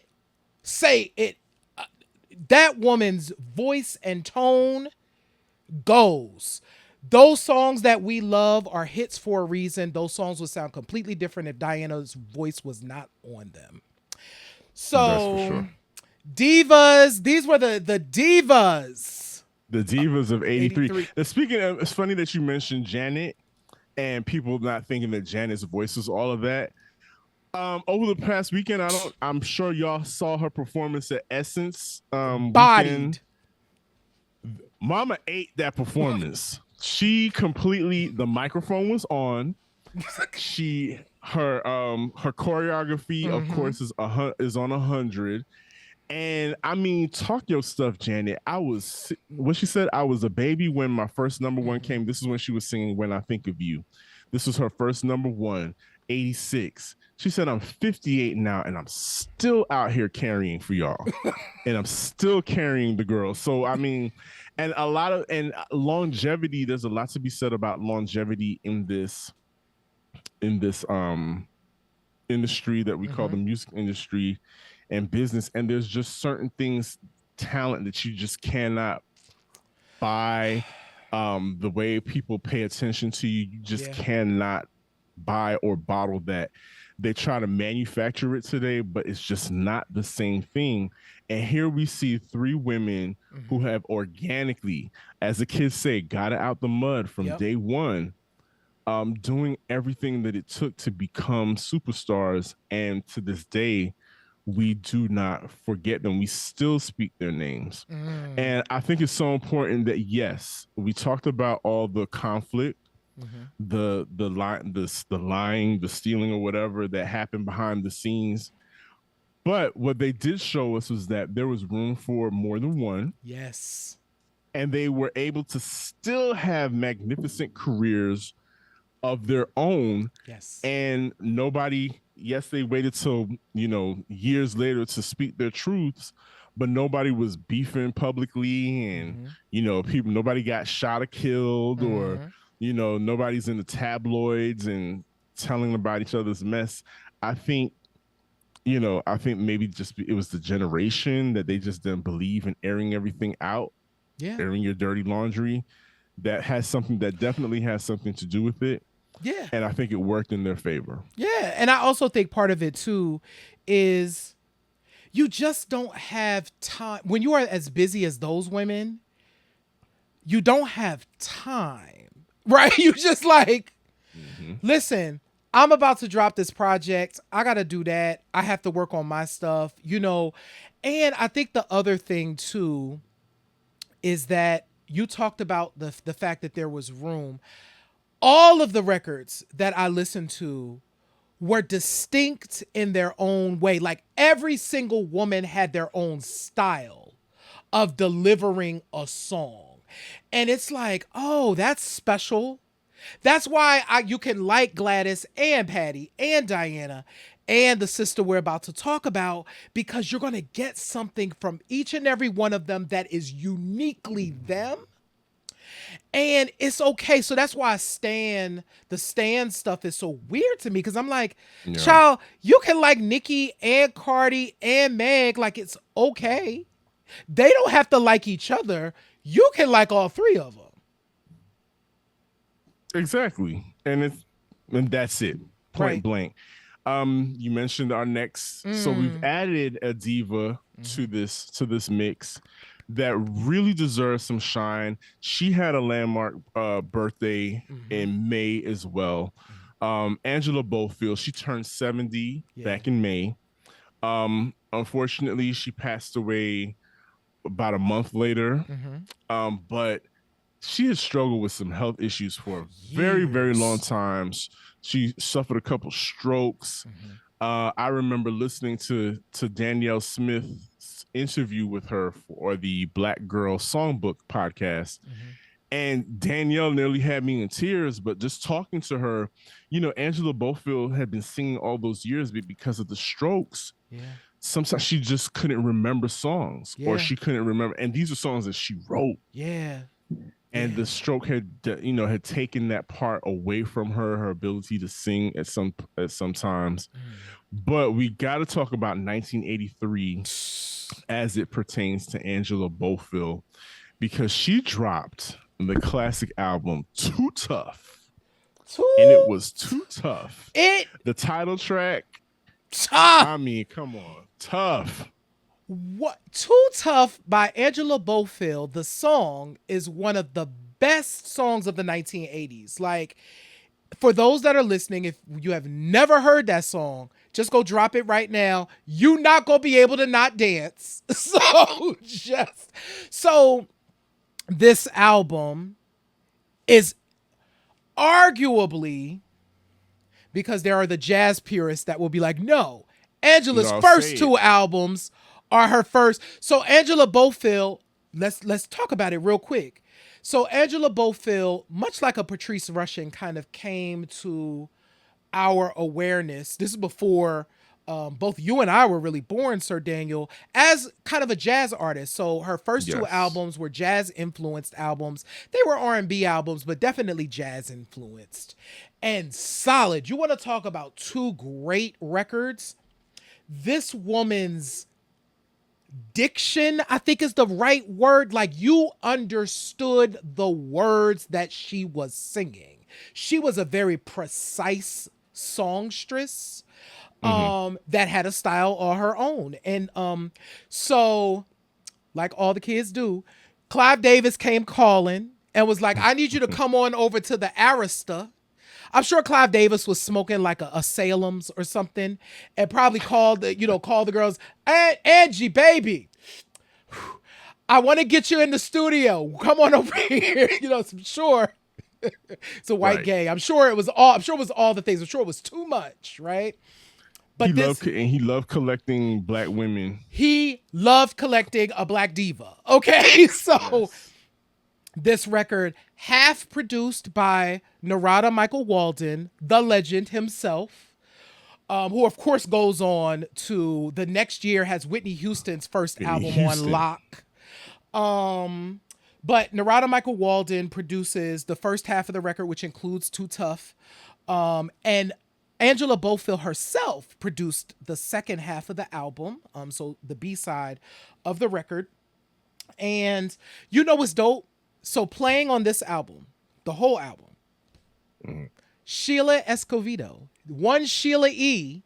it. That woman's voice and tone goes. Those songs that we love are hits for a reason. Those songs would sound completely different if Diana's voice was not on them. So, that's for sure. Divas, these were the Divas. The Divas of 83. Speaking of, it's funny that you mentioned Janet and people not thinking that Janet's voice is all of that. Over the past weekend, I'm sure y'all saw her performance at Essence. Bodied. Weekend. Mama ate that performance. She completely, the microphone was on. Her choreography, of course, is on 100. And I mean, talk your stuff, Janet. What she said, I was a baby when my first number one came. This is when she was singing When I Think of You. This was her first number one, 86. She said, I'm 58 now, and I'm still out here carrying for y'all. And I'm still carrying the girls. So, I mean, and longevity, there's a lot to be said about longevity in this industry that we call the music industry and business. And there's just certain things, talent that you just cannot buy. The way people pay attention to you, you just cannot buy or bottle that. They try to manufacture it today, but it's just not the same thing. And here we see three women who have organically, as the kids say, got it out the mud from day one, doing everything that it took to become superstars. And to this day, we do not forget them. We still speak their names. And I think it's so important that, yes, we talked about all the conflict, the lying, the stealing or whatever that happened behind the scenes. But what they did show us was that there was room for more than one. Yes. And they were able to still have magnificent careers of their own. Yes. And nobody yes, they waited till, years later to speak their truths, but nobody was beefing publicly, and nobody got shot or killed, or nobody's in the tabloids and telling about each other's mess. I think maybe just it was the generation that they just didn't believe in airing everything out, airing your dirty laundry. That definitely has something to do with it. Yeah. And I think it worked in their favor. Yeah. And I also think part of it too is you just don't have time. When you are as busy as those women, you don't have time, right? You just like, listen, I'm about to drop this project. I got to do that. I have to work on my stuff, And I think the other thing too is that you talked about the fact that there was room. All of the records that I listened to were distinct in their own way. Like every single woman had their own style of delivering a song. And it's like, oh, that's special. That's why you can like Gladys and Patti and Diana and the sister we're about to talk about, because you're going to get something from each and every one of them that is uniquely them. And it's okay. So that's why the Stan stuff is so weird to me, because I'm like, child, you can like Nicki and Cardi and Meg. Like, it's okay. They don't have to like each other. You can like all three of them. Exactly. And that's it. Point blank. You mentioned our next. So we've added a diva to this mix that really deserves some shine. She had a landmark birthday in May as well. Angela Bofill, she turned 70 back in May. Unfortunately, she passed away about a month later. But she has struggled with some health issues for a very, very long time. She suffered a couple strokes. I remember listening to Danielle Smith's interview with her for the Black Girl Songbook podcast. And Danielle nearly had me in tears, but just talking to her, Angela Bofill had been singing all those years, but because of the strokes, sometimes she just couldn't remember songs, or she couldn't remember. And these are songs that she wrote. And the stroke had taken that part away from her ability to sing at some times. But we got to talk about 1983 as it pertains to Angela Bofill, because she dropped the classic album Too Tough. And it was too tough. The title track, tough. I mean, come on, tough. What? Too Tough by Angela Bofill, the song, is one of the best songs of the 1980s. Like, for those that are listening, if you have never heard that song, just go drop it right now. You're not going to be able to not dance. So this album is arguably, because there are the jazz purists that will be like, no, Angela's first two albums are her first. So Angela Bofill, let's talk about it real quick. So Angela Bofill, much like a Patrice Rushen, kind of came to our awareness. This is before both you and I were really born, Sir Daniel, as kind of a jazz artist. So her first two albums were jazz influenced albums. They were R&B albums, but definitely jazz influenced and solid. You want to talk about two great records? This woman's diction, I think, is the right word. Like, you understood the words that she was singing. She was a very precise songstress that had a style all her own. And so, like all the kids do, Clive Davis came calling and was like, I need you to come on over to the Arista. I'm sure Clive Davis was smoking like a Salem's or something, and probably called the girls, Angie, baby, I want to get you in the studio. Come on over here. I'm sure it's a white gay. I'm sure it was all the things. I'm sure it was too much, right? But he loved collecting black women. He loved collecting a black diva. Okay, so this record, half produced by Narada Michael Walden, the legend himself. who of course goes on to the next year has Whitney Houston's first album on lock. But Narada Michael Walden produces the first half of the record, which includes Too Tough. And Angela Bofill herself produced the second half of the album. So the B-side of the record. And you know what's dope? So playing on this album, the whole album, Sheila Escovedo, one Sheila E,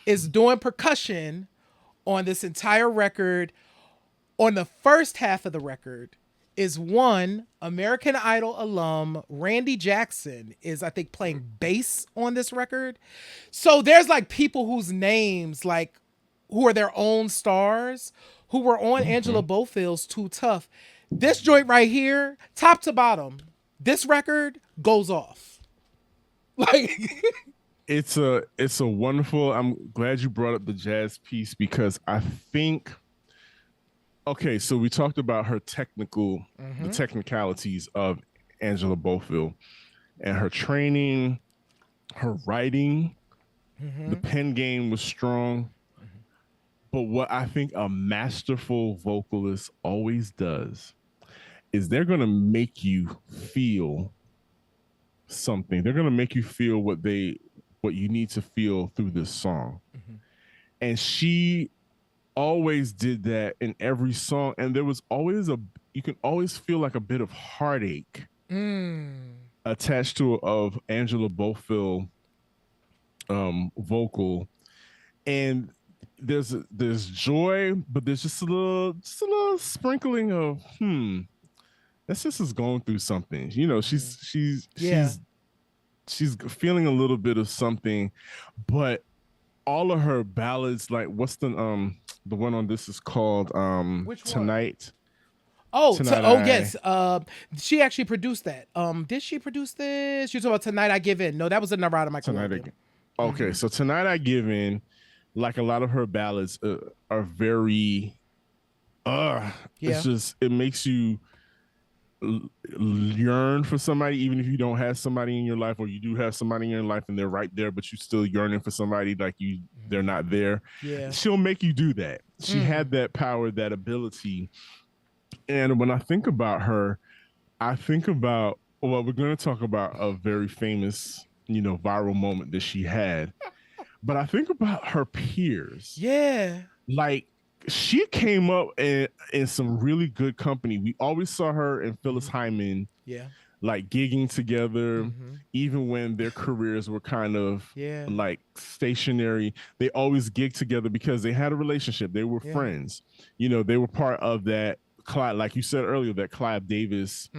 is doing percussion on this entire record. On the first half of the record is one American Idol alum, Randy Jackson, is I think playing bass on this record. So there's like people whose names, like who are their own stars, who were on Angela Bofill's Too Tough. This joint right here, top to bottom, this record goes off. Like it's a wonderful. I'm glad you brought up the jazz piece because I think. Okay, so we talked about her the technicalities of Angela Bofill and her training, her writing. The pen game was strong. But what I think a masterful vocalist always does is they're going to make you feel something. They're going to make you feel what you need to feel through this song. And she always did that in every song, and there was always you can always feel like a bit of heartache attached to of Angela Bofill vocal, and there's joy, but there's just a little sprinkling of that sister's going through something. You know, she's feeling a little bit of something, but all of her ballads, like what's the one on this is called Tonight. Yes. She actually produced that. Did she produce this? You're talking about Tonight I Give In. No, that was a Narada Michael Walden. Okay, so Tonight I Give In, like a lot of her ballads are very it's just, it makes you yearn for somebody, even if you don't have somebody in your life, or you do have somebody in your life and they're right there, but you still yearning for somebody like they're not there. She'll make you do that. She had that power, that ability. And when I think about her, I think about, well, we're going to talk about a very famous, viral moment that she had, but I think about her peers. Like, she came up in some really good company. We always saw her and Phyllis Hyman, like gigging together, even when their careers were kind of like stationary. They always gigged together because they had a relationship. They were friends. They were part of that, like you said earlier, that Clive Davis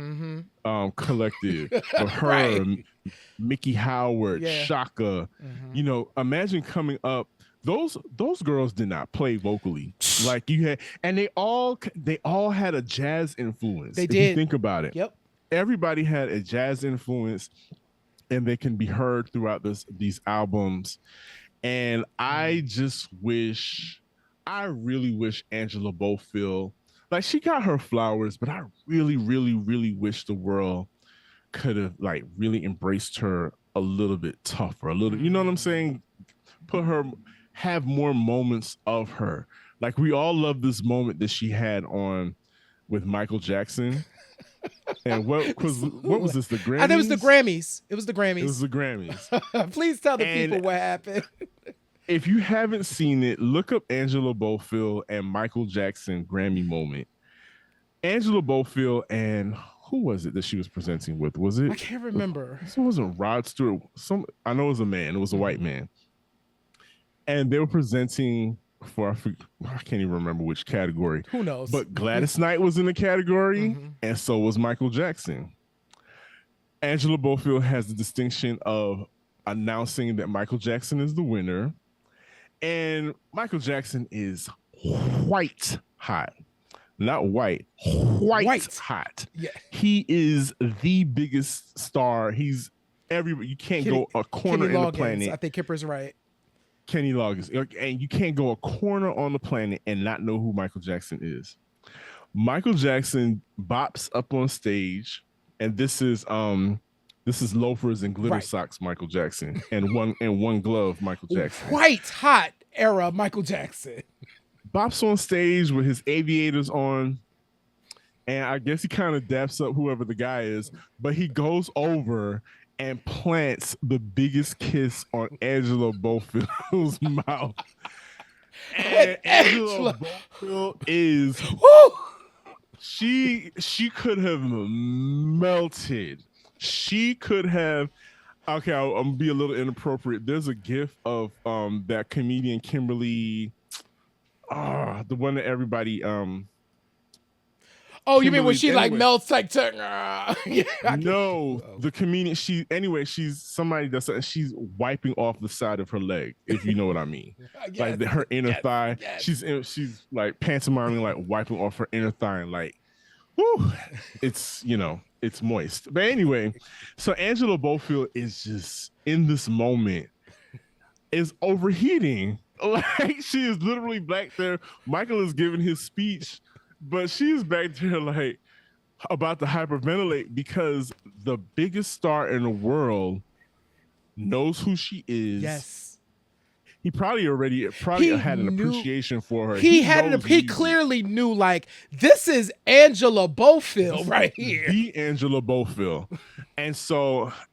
collective. Of her, Mickey Howard, Shaka. Imagine coming up. Those girls did not play vocally like you had, and they all had a jazz influence. They did. If you think about it. Yep. Everybody had a jazz influence, and they can be heard throughout these albums. And I really wish Angela Bofill, like, she got her flowers, but I really, really, really wish the world could have like really embraced her a little bit tougher, a little, you know what I'm saying? Have more moments of her. Like, we all love this moment that she had with Michael Jackson. And what was this? The Grammys? I think it was the Grammys. It was the Grammys. Please tell the people what happened. If you haven't seen it, look up Angela Bofill and Michael Jackson Grammy moment. Angela Bofill and who was it that she was presenting with? Was it? I can't remember. It wasn't Rod Stewart. I know it was a man. It was a white man. And they were presenting for, I can't even remember which category. Who knows? But Gladys Knight was in the category, and so was Michael Jackson. Angela Bofill has the distinction of announcing that Michael Jackson is the winner. And Michael Jackson is white hot. Not white. White hot. Yeah. He is the biggest star. He's everywhere. You can't go a corner in the planet. I think Kipper's right. Kenny Loggins, and you can't go a corner on the planet and not know who Michael Jackson is. Michael Jackson bops up on stage, and this is This is loafers and glitter Right. socks, Michael Jackson, and one glove, Michael Jackson. White hot era Michael Jackson. Bops on stage with his aviators on, and I guess he kind of daps up whoever the guy is, but he goes over and plants the biggest kiss on Angela Bofill's mouth. And Angela Bofill is she could have melted. She could have. Okay, I'm gonna be a little inappropriate. There's a gif of that comedian Kimberly, the one that everybody Oh, you mean when she anyway. like melts like yeah, no, the comedian. She's somebody does something. She's wiping off the side of her leg, if you know what I mean. yes, like her inner thigh. Yes. She's like pantomiming, like wiping off her inner thigh, and like, whoo, it's it's moist. But anyway, so Angela Bofill is just in this moment is overheating. Like she is literally back there. Michael is giving his speech, but she's back there like about to hyperventilate because the biggest star in the world knows who she is. Yes. He probably had an appreciation for her. He clearly knew, like, this is Angela Bofill right here. The Angela Bofill.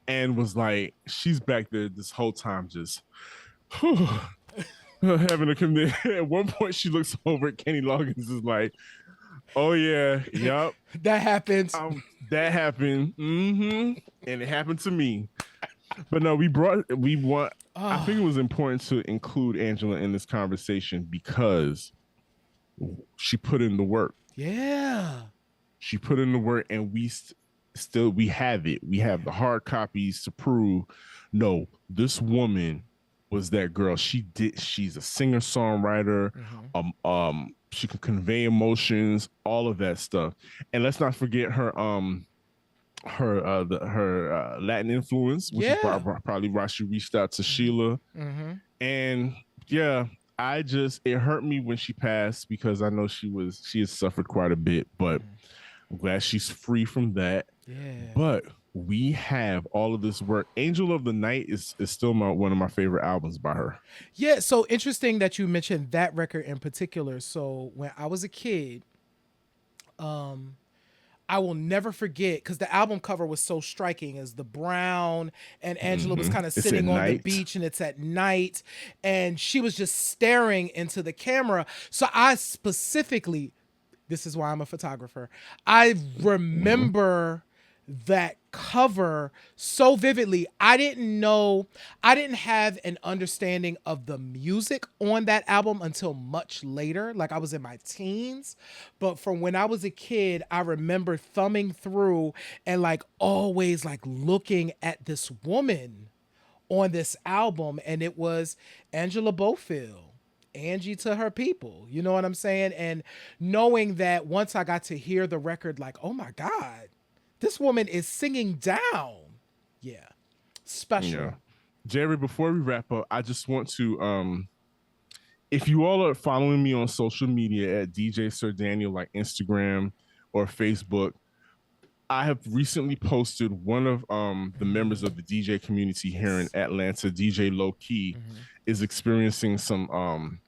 And was like, she's back there this whole time just having a commit. At one point she looks over at Kenny Loggins is like, oh yeah, yep. That happened. That happened. And it happened to me. But no, I think it was important to include Angela in this conversation because she put in the work. Yeah. She put in the work, and we have it. We have the hard copies to prove, no, this woman was that girl. She's a singer-songwriter. Mm-hmm. She can convey emotions, all of that stuff. And let's not forget her Latin influence, which is probably why she reached out to Sheila. Mm-hmm. And yeah, it hurt me when she passed because I know she has suffered quite a bit, but I'm glad she's free from that. Yeah. But we have all of this work. Angel of the Night is still one of my favorite albums by her. Yeah, so interesting that you mentioned that record in particular. So when I was a kid, I will never forget because the album cover was so striking as the brown and Angela was kind of sitting on the beach and it's at night and she was just staring into the camera. So I specifically, this is why I'm a photographer, I remember that cover so vividly. I didn't have an understanding of the music on that album until much later. Like I was in my teens, but from when I was a kid, I remember thumbing through and like always like looking at this woman on this album, and it was Angela Bofill. Angie to her people, you know what I'm saying? And knowing that once I got to hear the record, like, oh my God, this woman is singing down. Yeah. Special. Yeah. Jerry, before we wrap up, I just want to, if you all are following me on social media at DJ Sir Daniel, like Instagram or Facebook, I have recently posted one of the members of the DJ community here in Atlanta, DJ Low Key, is experiencing some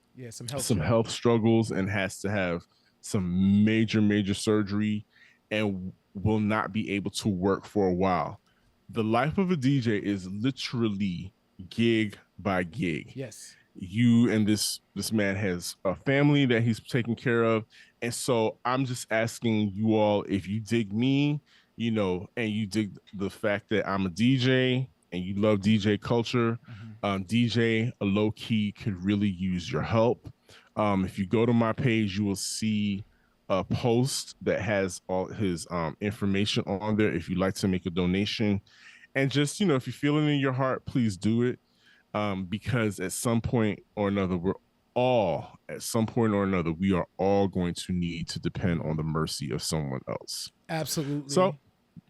health struggles and has to have some major surgery and will not be able to work for a while. The life of a DJ is literally gig by gig. Yes. You and this man has a family that he's taking care of. And so I'm just asking you all, if you dig me, and you dig the fact that I'm a DJ and you love DJ culture, DJ Low Key could really use your help. If you go to my page, you will see a post that has all his information on there if you'd like to make a donation. And just, if you feel it in your heart, please do it. Because at some point or another, we are all going to need to depend on the mercy of someone else. Absolutely. So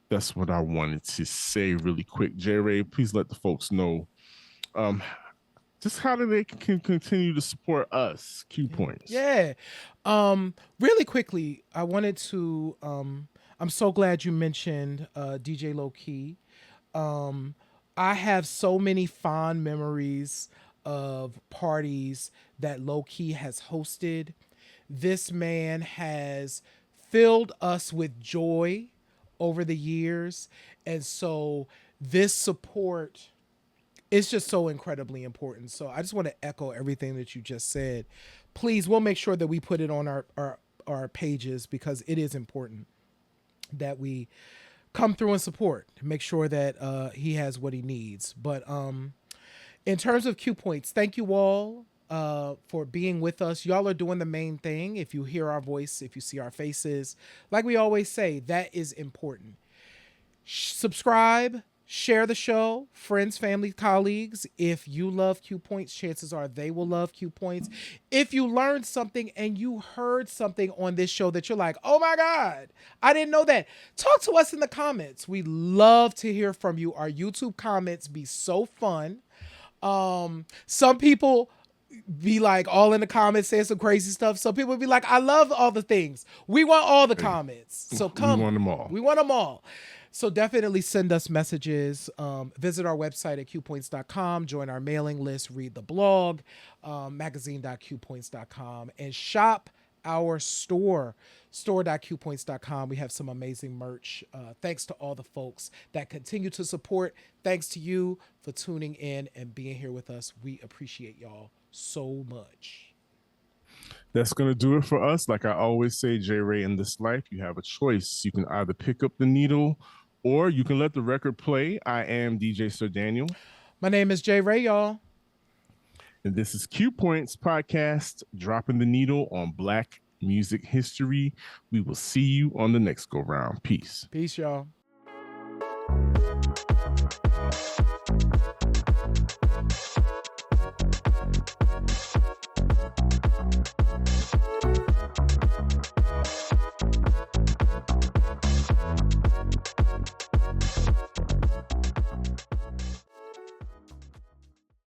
that's what I wanted to say really quick. J-Ray, please let the folks know just how they can continue to support us, Q Points. Yeah. Really quickly, I wanted to, I'm so glad you mentioned DJ Low Key. I have so many fond memories of parties that Low Key has hosted. This man has filled us with joy over the years. And so this support is just so incredibly important. So I just want to echo everything that you just said. Please, we'll make sure that we put it on our pages because it is important that we come through and support, make sure that he has what he needs. But in terms of Q Points, thank you all for being with us. Y'all are doing the main thing. If you hear our voice, if you see our faces, like we always say, that is important. Subscribe, share the show, friends, family, colleagues. If you love Q Points, chances are they will love Q Points. If you learned something and you heard something on this show that you're like, oh my God, I didn't know that, talk to us in the comments. We love to hear from you. Our YouTube comments be so fun. Some people be like all in the comments saying some crazy stuff. Some people be like, I love all the things. We want all the comments. So come. We want them all. We want them all. So definitely send us messages. Visit our website at qpoints.com. Join our mailing list. Read the blog, magazine.qpoints.com. And shop our store.qpoints.com. We have some amazing merch. Thanks to all the folks that continue to support. Thanks to you for tuning in and being here with us. We appreciate y'all so much. That's going to do it for us. Like I always say, J. Ray, in this life, you have a choice. You can either pick up the needle or you can let the record play. I am DJ Sir Daniel. My name is J. Ray, y'all. And this is Q Points Podcast, dropping the needle on Black music history. We will see you on the next go round. Peace. Peace, y'all.